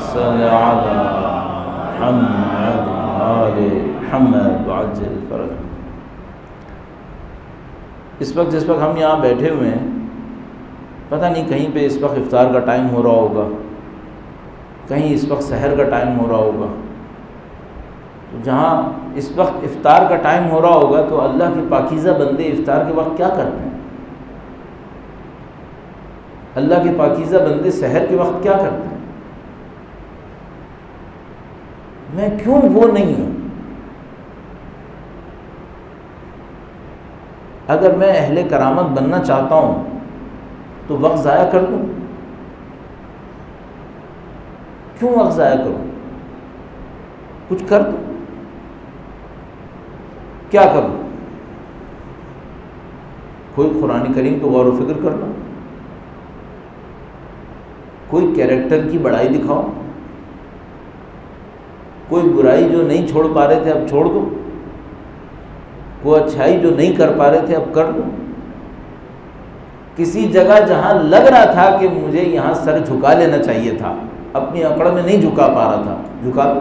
S2: صلی علی محمد وعلی محمد وعجل فرج۔ اس وقت جس وقت ہم یہاں بیٹھے ہوئے ہیں، پتہ نہیں کہیں پہ اس وقت افطار کا ٹائم ہو رہا ہوگا، کہیں اس وقت سحر کا ٹائم ہو رہا ہوگا۔ تو جہاں اس وقت افطار کا ٹائم ہو رہا ہوگا تو اللہ کے پاکیزہ بندے افطار کے وقت کیا کرتے ہیں؟ اللہ کے پاکیزہ بندے سحر کے وقت کیا کرتے ہیں؟ میں کیوں وہ نہیں ہوں؟ اگر میں اہل کرامت بننا چاہتا ہوں تو وقت ضائع کر دوں؟ کیوں وقت ضائع کروں؟ کچھ کر دوں؟ کیا کروں؟ کوئی قرآن کریم کو غور و فکر کر لو، کوئی کیریکٹر کی بڑائی دکھاؤ، کوئی برائی جو نہیں چھوڑ پا رہے تھے اب چھوڑ دو، کوئی اچھائی جو نہیں کر پا رہے تھے اب کر دو، کسی جگہ جہاں لگ رہا تھا کہ مجھے یہاں سر جھکا لینا چاہیے تھا، اپنی اکڑ میں نہیں جھکا پا رہا تھا، جھکا دو۔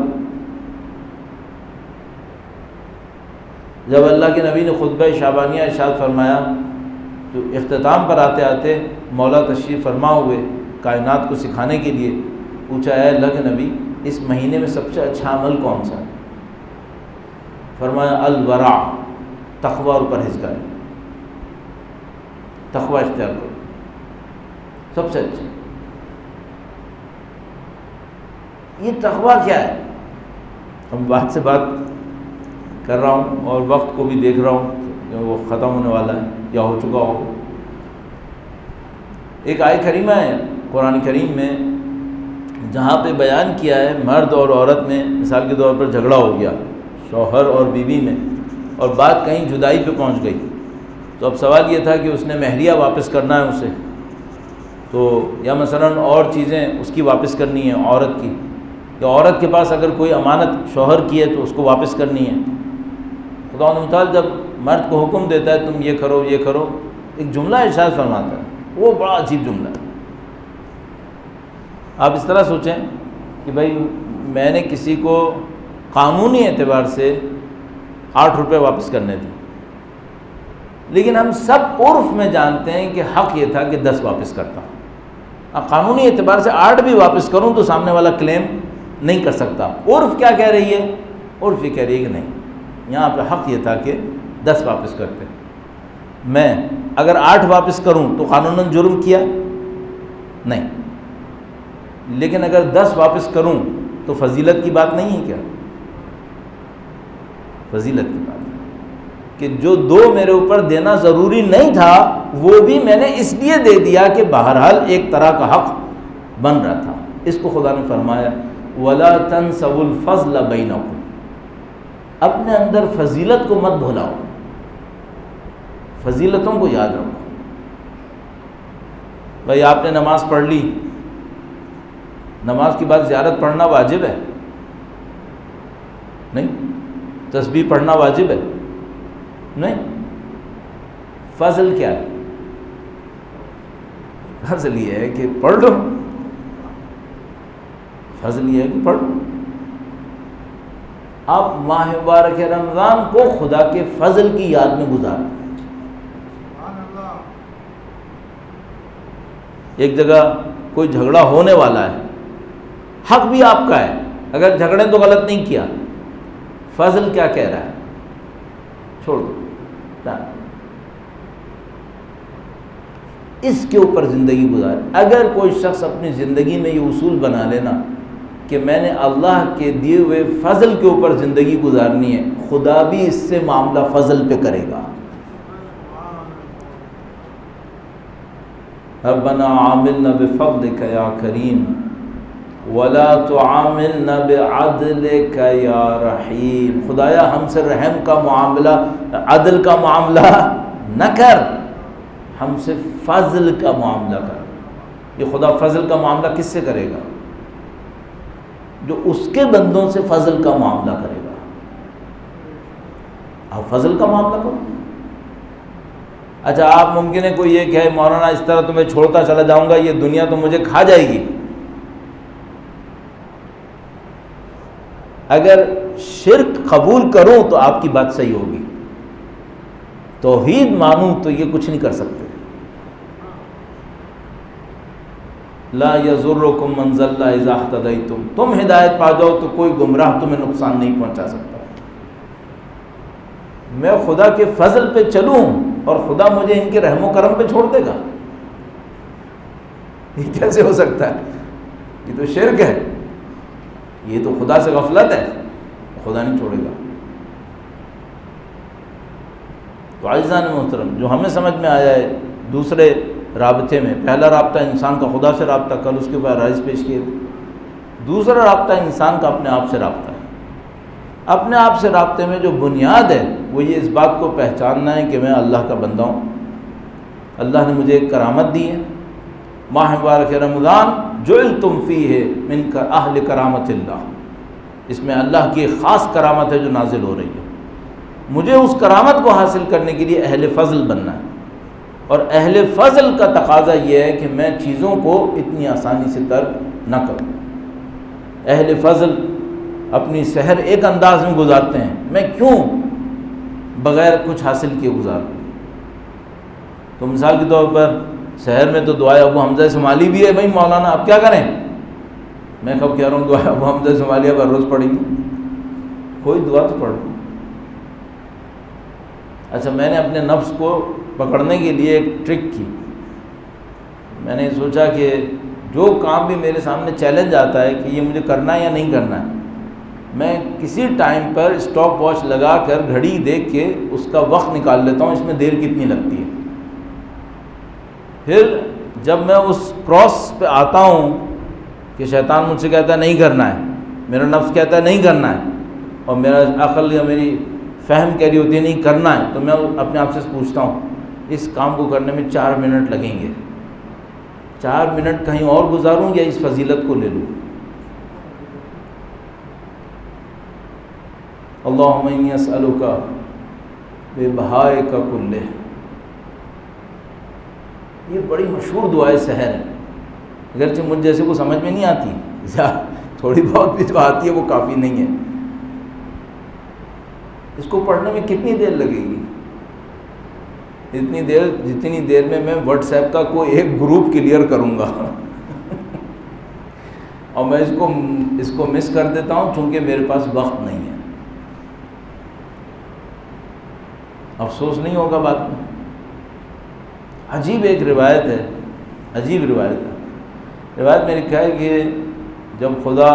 S2: جب اللہ کے نبی نے خطبہ شعبانیہ ارشاد فرمایا تو اختتام پر آتے آتے مولا تشریف فرما ہوئے کائنات کو سکھانے کے لیے، پوچھا ہے اللہ کے نبی اس مہینے میں سب سے اچھا عمل کون سا ہے؟ فرمایا الورع، تقوی اور پرہیزگاری، تقوی اختیار کرو، سب سے اچھا۔ یہ تقوی کیا ہے؟ ہم بات سے بات کر رہا ہوں اور وقت کو بھی دیکھ رہا ہوں کہ وہ ختم ہونے والا ہے یا ہو چکا ہو۔ ایک آیت کریمہ ہے قرآن کریم میں جہاں پہ بیان کیا ہے مرد اور عورت میں مثال کے طور پر جھگڑا ہو گیا شوہر اور بیوی میں، اور بات کہیں جدائی پہ پہنچ گئی، تو اب سوال یہ تھا کہ اس نے مہریہ واپس کرنا ہے اسے، تو یا مثلاً اور چیزیں اس کی واپس کرنی ہے عورت کی، یا عورت کے پاس اگر کوئی امانت شوہر کی ہے تو اس کو واپس کرنی ہے۔ خدا متعال جب مرد کو حکم دیتا ہے تم یہ کرو یہ کرو، ایک جملہ ارشاد فرماتا ہے، وہ بڑا عجیب جملہ ہے۔ آپ اس طرح سوچیں کہ بھائی میں نے کسی کو قانونی اعتبار سے 8 روپے واپس کرنے تھے، لیکن ہم سب عرف میں جانتے ہیں کہ حق یہ تھا کہ 10 واپس کرتا۔ اب قانونی اعتبار سے 8 بھی واپس کروں تو سامنے والا کلیم نہیں کر سکتا۔ عرف کیا کہہ رہی ہے؟ عرف یہ کہہ رہی ہے کہ نہیں، یہاں پہ حق یہ تھا کہ 10 واپس کرتے۔ میں اگر 8 واپس کروں تو قانوناً جرم کیا نہیں، لیکن اگر 10 واپس کروں تو فضیلت کی بات نہیں ہے کیا؟ فضیلت کی بات ہے کہ جو 2 میرے اوپر دینا ضروری نہیں تھا وہ بھی میں نے اس لیے دے دیا کہ بہرحال ایک طرح کا حق بن رہا تھا۔ اس کو خدا نے فرمایا وَلَا تَنْسَوُا الْفَضْلَ بَيْنَكُمْ، اپنے اندر فضیلت کو مت بھلاؤ، فضیلتوں کو یاد رکھو۔ بھائی آپ نے نماز پڑھ لی، نماز کے بعد زیارت پڑھنا واجب ہے؟ نہیں۔ تسبیح پڑھنا واجب ہے؟ نہیں۔ فضل کیا ہے؟ فضل یہ ہے کہ پڑھ لو، فضل یہ ہے کہ پڑھ لو۔ آپ ماہ مبارک رمضان کو خدا کے فضل کی یاد میں گزاریں۔ ایک جگہ کوئی جھگڑا ہونے والا ہے، حق بھی آپ کا ہے، اگر جھگڑے تو غلط نہیں کیا، فضل کیا کہہ رہا ہے؟ چھوڑ دو، اس کے اوپر زندگی گزارے. اگر کوئی شخص اپنی زندگی میں یہ اصول بنا لینا کہ میں نے اللہ کے دیے ہوئے فضل کے اوپر زندگی گزارنی ہے، خدا بھی اس سے معاملہ فضل پہ کرے گا. ربنا عاملنا بفضلک یا کریم ولا تعاملنا بعدلک یا رحیم. خدایا ہم سے رحم کا معاملہ، عدل کا معاملہ نہ کر، ہم سے فضل کا معاملہ کر. یہ خدا فضل کا معاملہ کس سے کرے گا؟ جو اس کے بندوں سے فضل کا معاملہ کرے گا. آپ فضل کا معاملہ کرو. اچھا آپ ممکن ہے کوئی یہ کہے مولانا اس طرح تو میں چھوڑتا چلا جاؤں گا، یہ دنیا تو مجھے کھا جائے گی. اگر شرک قبول کروں تو آپ کی بات صحیح ہوگی، توحید مانوں تو یہ کچھ نہیں کر سکتے. لا یضرکم من ضل اذا اہتدیتم، تم ہدایت پا جاؤ تو کوئی گمراہ تمہیں نقصان نہیں پہنچا سکتا. میں خدا کے فضل پہ چلوں اور خدا مجھے ان کے رحم و کرم پہ چھوڑ دے گا؟ یہ کیسے ہو سکتا ہے؟ یہ تو شرک ہے، یہ تو خدا سے غفلت ہے. خدا نہیں چھوڑے گا. تو عزیزان محترم، جو ہمیں سمجھ میں آیا ہے دوسرے رابطے میں، پہلا رابطہ انسان کا خدا سے رابطہ، کل اس کے بعد رائز پیش کیے. دوسرا رابطہ انسان کا اپنے آپ سے رابطہ ہے. اپنے آپ سے رابطے میں جو بنیاد ہے وہ یہ اس بات کو پہچاننا ہے کہ میں اللہ کا بندہ ہوں. اللہ نے مجھے ایک کرامت دی ہے. ماہ مبارک رمضان جعلتم فیہ من اہل کرامت اللہ، اس میں اللہ کی ایک خاص کرامت ہے جو نازل ہو رہی ہے. مجھے اس کرامت کو حاصل کرنے کے لیے اہل فضل بننا ہے. اور اہل فضل کا تقاضا یہ ہے کہ میں چیزوں کو اتنی آسانی سے ترک نہ کروں. اہل فضل اپنی سحر ایک انداز میں گزارتے ہیں، میں کیوں بغیر کچھ حاصل کیے گزاروں؟ تو مثال کے طور پر سحر میں تو دعائے ابو حمزہ شمالی بھی ہے. بھائی مولانا اب کیا کریں؟ میں کب کہہ رہا ہوں دعائے ابو حمزہ شمالی اب ہر روز پڑھیں گے؟ کوئی دعا تو پڑھ لوں. اچھا میں نے اپنے نفس کو پکڑنے کے لیے ایک ٹرک کی. میں نے سوچا کہ جو کام بھی میرے سامنے چیلنج آتا ہے کہ یہ مجھے کرنا ہے یا نہیں کرنا ہے، میں کسی ٹائم پر اسٹاپ واچ لگا کر گھڑی دیکھ کے اس کا وقت نکال لیتا ہوں، اس میں دیر کتنی لگتی ہے. پھر جب میں اس کراس پہ آتا ہوں کہ شیطان مجھ سے کہتا ہے نہیں کرنا ہے، میرا نفس کہتا ہے نہیں کرنا ہے، اور میرا عقل یا میری فہم کہہ رہی ہوتی ہے نہیں کرنا ہے، تو میں اپنے آپ سے پوچھتا ہوں اس کام کو کرنے میں 4 منٹ لگیں گے، 4 منٹ کہیں اور گزاروں یا اس فضیلت کو لے لوں؟ اللہم انی اسألک ببہائک کلہ. یہ بڑی مشہور دعائے سحر ہے، اگرچہ مجھ جیسے کو سمجھ میں نہیں آتی، تھوڑی بہت بھی جو آتی ہے وہ کافی نہیں ہے. اس کو پڑھنے میں کتنی دیر لگے گی؟ اتنی دیر جتنی دیر میں میں واٹس ایپ کا کوئی ایک گروپ کلیئر کروں گا اور میں اس کو مس کر دیتا ہوں چونکہ میرے پاس وقت نہیں ہے. افسوس نہیں ہوگا بات میں؟ عجیب ایک روایت ہے، عجیب روایت ہے. روایت میں لکھا ہے کہ جب خدا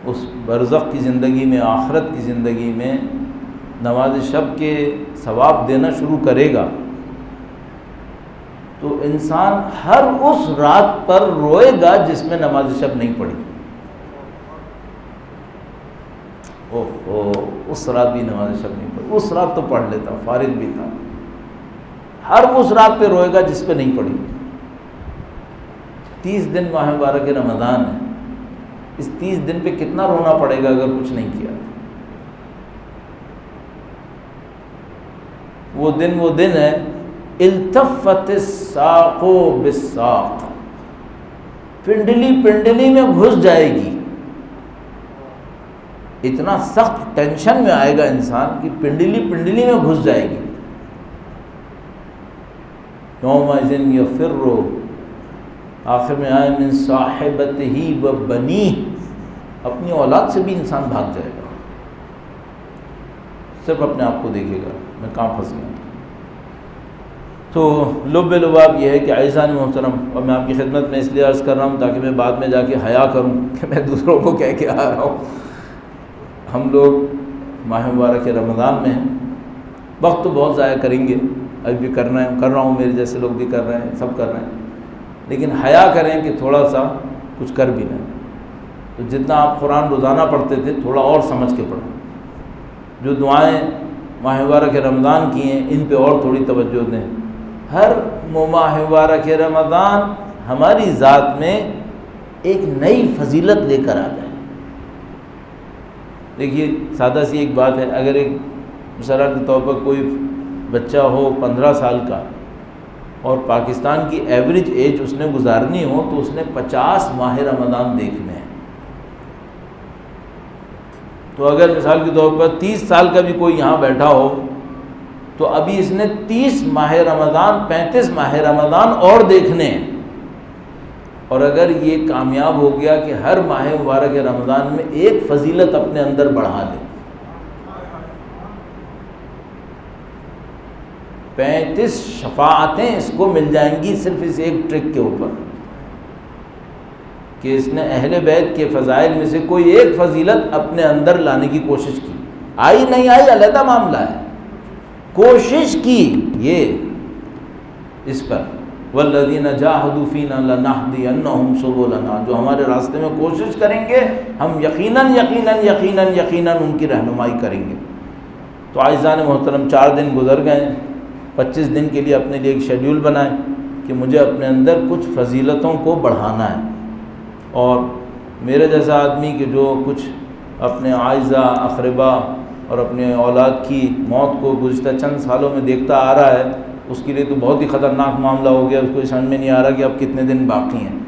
S2: اس برزخ کی زندگی میں، آخرت کی زندگی میں نماز شب کے ثواب دینا شروع کرے گا تو انسان ہر اس رات پر روئے گا جس میں نماز شب نہیں پڑھی. اوہ اس رات بھی نماز شب نہیں پڑھی، اس رات تو پڑھ لیتا، فارغ بھی تھا. ہر اس رات پہ روئے گا جس پہ نہیں پڑھی. 30 دن ماہ مبارک رمضان ہے، اس 30 دن پہ کتنا رونا پڑے گا اگر کچھ نہیں کیا؟ وہ دن ہے التفت الساق بالساق، پنڈلی میں گھس جائے گی. اتنا سخت ٹینشن میں آئے گا انسان کہ پنڈلی میں گھس جائے گی. یومئذ یفر، آخر میں آئے من صاحبتہ و بنیہ، اپنی اولاد سے بھی انسان بھاگ جائے گا، صرف اپنے آپ کو دیکھے گا میں کہاں پھنس گیا. تو لب لباب یہ ہے کہ عزیزان محترم، اور میں آپ کی خدمت میں اس لیے عرض کر رہا ہوں تاکہ میں بعد میں جا کے حیا کروں کہ میں دوسروں کو کہہ کے آ رہا ہوں. ہم لوگ ماہ مبارک رمضان میں ہیں، وقت تو بہت ضائع کریں گے، ابھی بھی کر رہا ہوں، میرے جیسے لوگ بھی کر رہے ہیں، سب کر رہے ہیں، لیکن حیا کریں کہ تھوڑا سا کچھ کر بھی لیں. تو جتنا آپ قرآن روزانہ پڑھتے تھے تھوڑا اور سمجھ کے پڑھیں. جو دعائیں ماہ مبارک رمضان کی ہیں ان پہ اور تھوڑی توجہ دیں. ہر ماہ مبارک رمضان ہماری ذات میں ایک نئی فضیلت لے کر آ جائے. دیکھیے سادہ سی ایک بات ہے، اگر ایک مثال کے طور پر کوئی بچہ ہو 15 سال کا اور پاکستان کی ایوریج ایج اس نے گزارنی ہو تو اس نے 50 ماہ رمضان دیکھنے ہیں. تو اگر مثال کے طور پر 30 سال کا بھی کوئی یہاں بیٹھا ہو تو ابھی اس نے 30 ماہ رمضان 35 ماہ رمضان اور دیکھنے ہیں. اور اگر یہ کامیاب ہو گیا کہ ہر ماہ مبارک رمضان میں ایک فضیلت اپنے اندر بڑھا لے، 35 شفاعتیں اس کو مل جائیں گی صرف اس ایک ٹرک کے اوپر کہ اس نے اہل بیت کے فضائل میں سے کوئی ایک فضیلت اپنے اندر لانے کی کوشش کی. آئی نہیں آئی علیحدہ معاملہ ہے، کوشش کی. یہ اس پر والذین جاہدوا فینا لنہدینہم سبلنا، جو ہمارے راستے میں کوشش کریں گے ہم یقیناً یقیناً یقیناً یقیناً ان کی رہنمائی کریں گے. تو عزیزان محترم 4 دن گزر گئے، 25 دن کے لیے اپنے لیے ایک شیڈیول بنائیں کہ مجھے اپنے اندر کچھ فضیلتوں کو بڑھانا ہے. اور میرے جیسا آدمی کہ جو کچھ اپنے عائزہ اقربا اور اپنے اولاد کی موت کو گزشتہ چند سالوں میں دیکھتا آ رہا ہے، اس کے لیے تو بہت ہی خطرناک معاملہ ہو گیا. اس کو سمجھ میں نہیں آ رہا کہ اب کتنے دن باقی ہیں.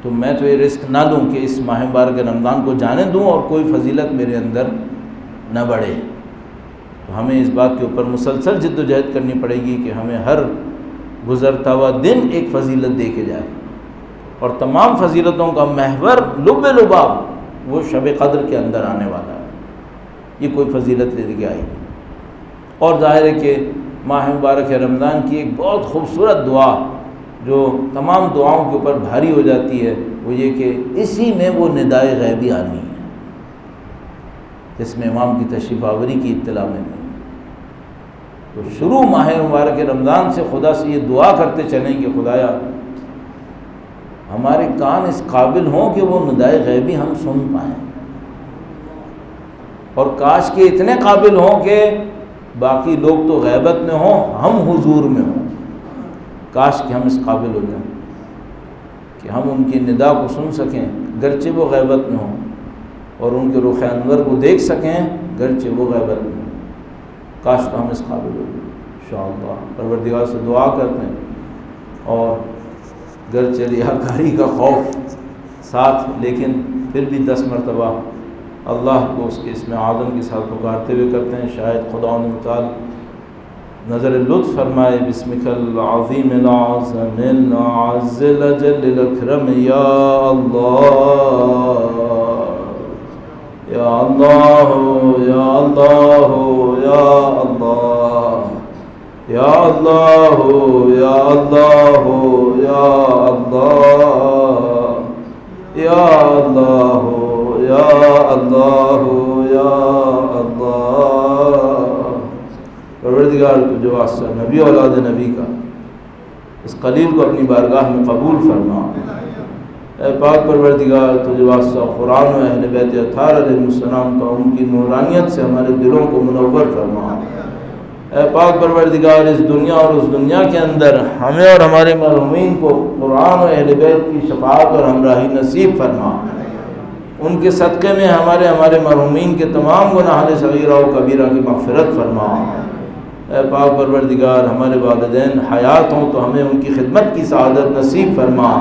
S2: تو میں تو یہ رسک نہ لوں کہ اس ماہ مبارک رمضان کو جانے دوں اور کوئی فضیلت میرے اندر نہ بڑھے. تو ہمیں اس بات کے اوپر مسلسل جد و جہد کرنی پڑے گی کہ ہمیں ہر گزرتا ہوا دن ایک فضیلت دے کے جائے. اور تمام فضیلتوں کا محور لب لباب وہ شب قدر کے اندر آنے والا ہے. یہ کوئی فضیلت لے کے آئی. اور ظاہر ہے کہ ماہ مبارک رمضان کی ایک بہت خوبصورت دعا جو تمام دعاؤں کے اوپر بھاری ہو جاتی ہے وہ یہ کہ اسی میں وہ ندائے غیبی آنی ہے جس میں امام کی تشریف آوری کی اطلاع میں نہیں. تو شروع ماہ مبارک رمضان سے خدا سے یہ دعا کرتے چلیں کہ خدایا ہمارے کان اس قابل ہوں کہ وہ ندائے غیبی ہم سن پائیں، اور کاش کے اتنے قابل ہوں کہ باقی لوگ تو غیبت میں ہوں، ہم حضور میں ہوں. کاش کہ ہم اس قابل ہو جائیں کہ ہم ان کی ندا کو سن سکیں گرچہ وہ غیبت میں ہوں، اور ان کے رخ انور کو دیکھ سکیں گرچہ وہ غیبت میں ہوں. کاش تو ہم اس قابل ہو جائیں انشاءاللہ. پروردگار سے دعا کرتے ہیں، اور گرچہ ریاکاری کا خوف ساتھ لیکن پھر بھی 10 مرتبہ اللہ کو اس کے اسم اعظم کے ساتھ پکارتے ہوئے کرتے ہیں. شاید خدا متعال نظر لطف فرمائے. بسمک العظیم العظم العز الاجل الاکرم یا اللہ یا اللہ یا اللہ یا اللہ یا اللہ یا اللہ یا اللہ یا اللہ یا اللہ یا اللہ. پروردگار تو جو واسطہ نبی اولاد نبی کا اس قلیل کو اپنی بارگاہ میں قبول فرما. اے پاک پروردگار تو جو واسطہ قرآن و اہل بیت اطہار علیہ السلام کا ان کی نورانیت سے ہمارے دلوں کو منور فرما. اے پاک پروردگار اس دنیا اور اس دنیا کے اندر ہمیں اور ہمارے مرحومین کو قرآن و اہل بیت کی شفاعت اور ہمراہی نصیب فرما. ان کے صدقے میں ہمارے مرحومین کے تمام گناہ صغیرہ و کبیرہ کی مغفرت فرما. اے پاک پروردگار ہمارے والدین حیات ہوں تو ہمیں ان کی خدمت کی سعادت نصیب فرما.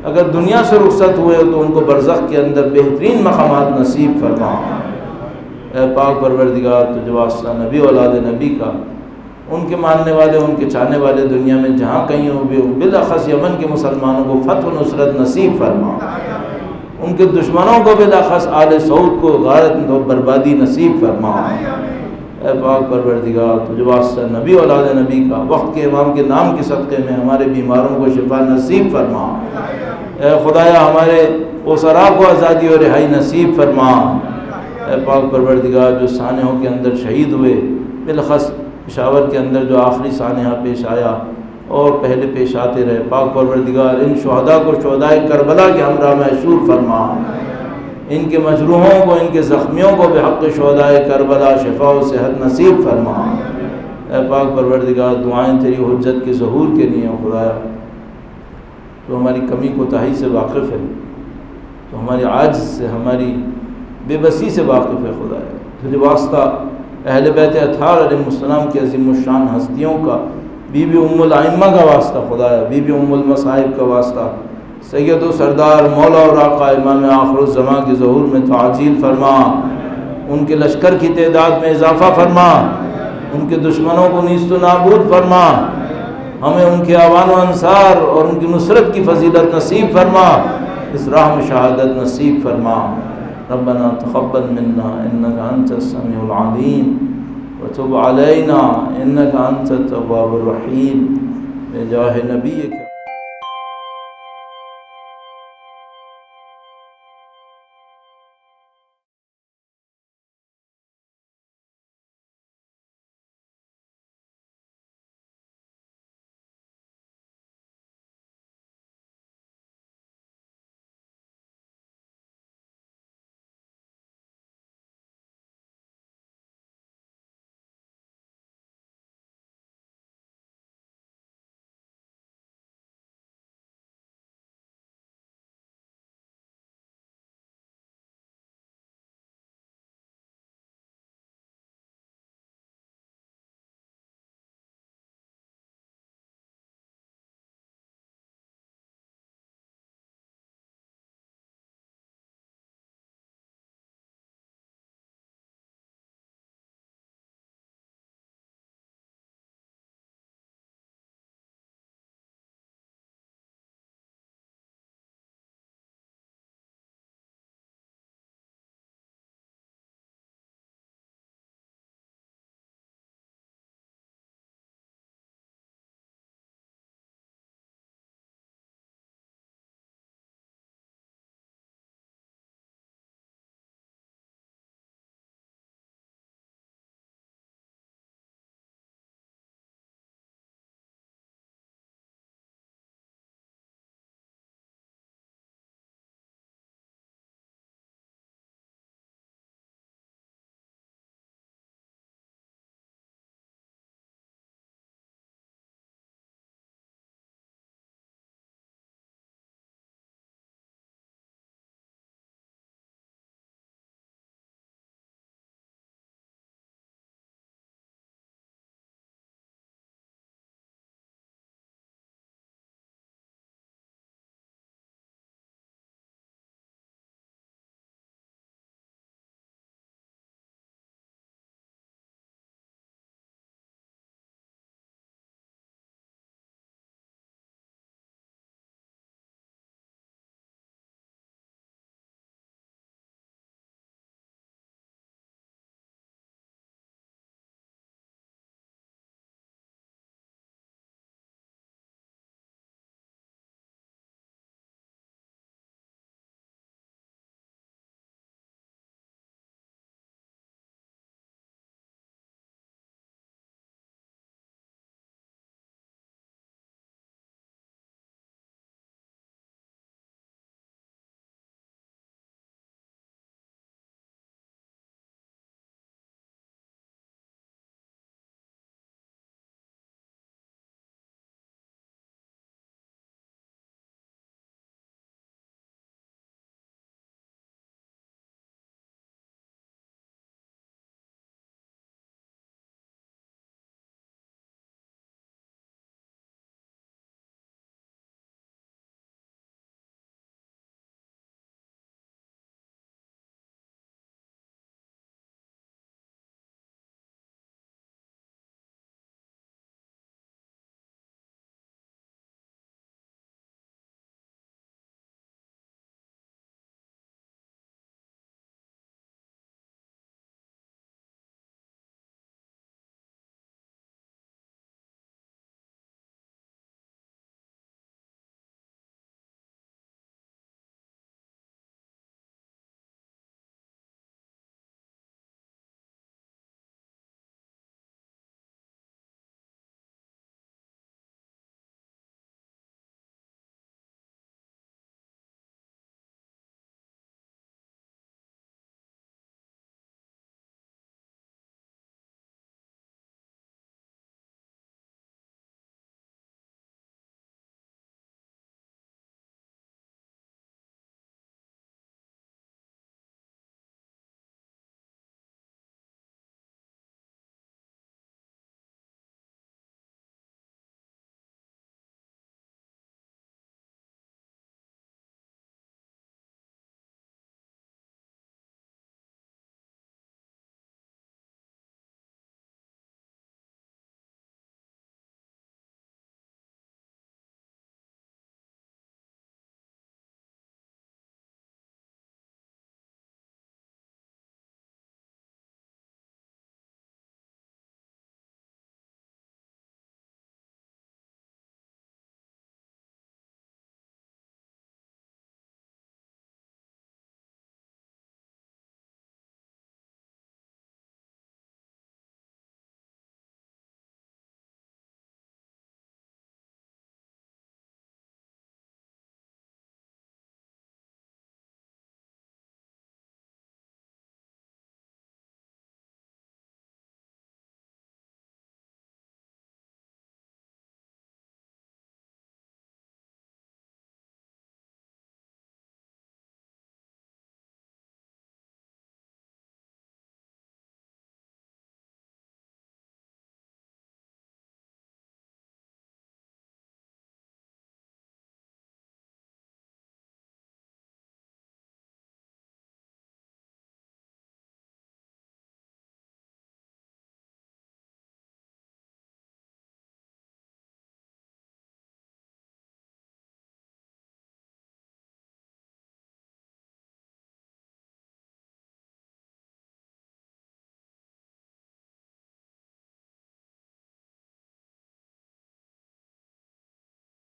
S2: اگر دنیا سے رخصت ہوئے تو ان کو برزخ کے اندر بہترین مقامات نصیب فرما. اے پاک پروردگار تو جو واسطہ نبی اولاد نبی کا ان کے ماننے والے ان کے چاہنے والے دنیا میں جہاں کہیں ہو بھی بالاخص یمن کے مسلمانوں کو فتح و نصرت نصیب فرما. ان کے دشمنوں کو بالاخص آل سعود کو غارت و بربادی نصیب فرما. اے پاک پروردگار تجھے واسطہ نبی اولاد نبی کا وقت کے امام کے نام کے صدقے میں ہمارے بیماروں کو شفا نصیب فرما۔ اے خدایا ہمارے اسرا کو آزادی اور رہائی نصیب فرما۔ اے پاک پروردگار جو سانحوں کے اندر شہید ہوئے، بالخص پشاور کے اندر جو آخری سانحہ پیش آیا اور پہلے پیش آتے رہے، پاک پروردگار ان شہداء کو شہدائے کربلا کے ہمراہ محشور فرما، ان کے مجروحوں کو، ان کے زخمیوں کو بحق شہدائے کربلا شفا و صحت نصیب فرما۔ اے پاک پروردگار دعائیں تیری حجت کے ظہور کے لیے خدایا، تو ہماری کمی کوتاہی سے واقف ہے، تو ہماری عاجز سے، ہماری بے بسی سے واقف ہے خدایا، تجھے واسطہ اہل بیت اطہار علیہ السلام کی عظیم الشان ہستیوں کا، بی بی ام الائمہ کا واسطہ خدایا، بی بی ام المصائب کا واسطہ، سید و سردار مولا اور آقا امام آخر الزمان کے ظہور میں تعجیل فرما، ان کے لشکر کی تعداد میں اضافہ فرما، ان کے دشمنوں کو نیست و نابود فرما، ہمیں ان کے اعوان و انصار اور ان کی نصرت کی فضیلت نصیب فرما، اس راہ میں شہادت نصیب فرما۔ ربنا تقبل منا انك انت السميع العليم وتب علينا انك انت التواب الرحيم بجاه نبيك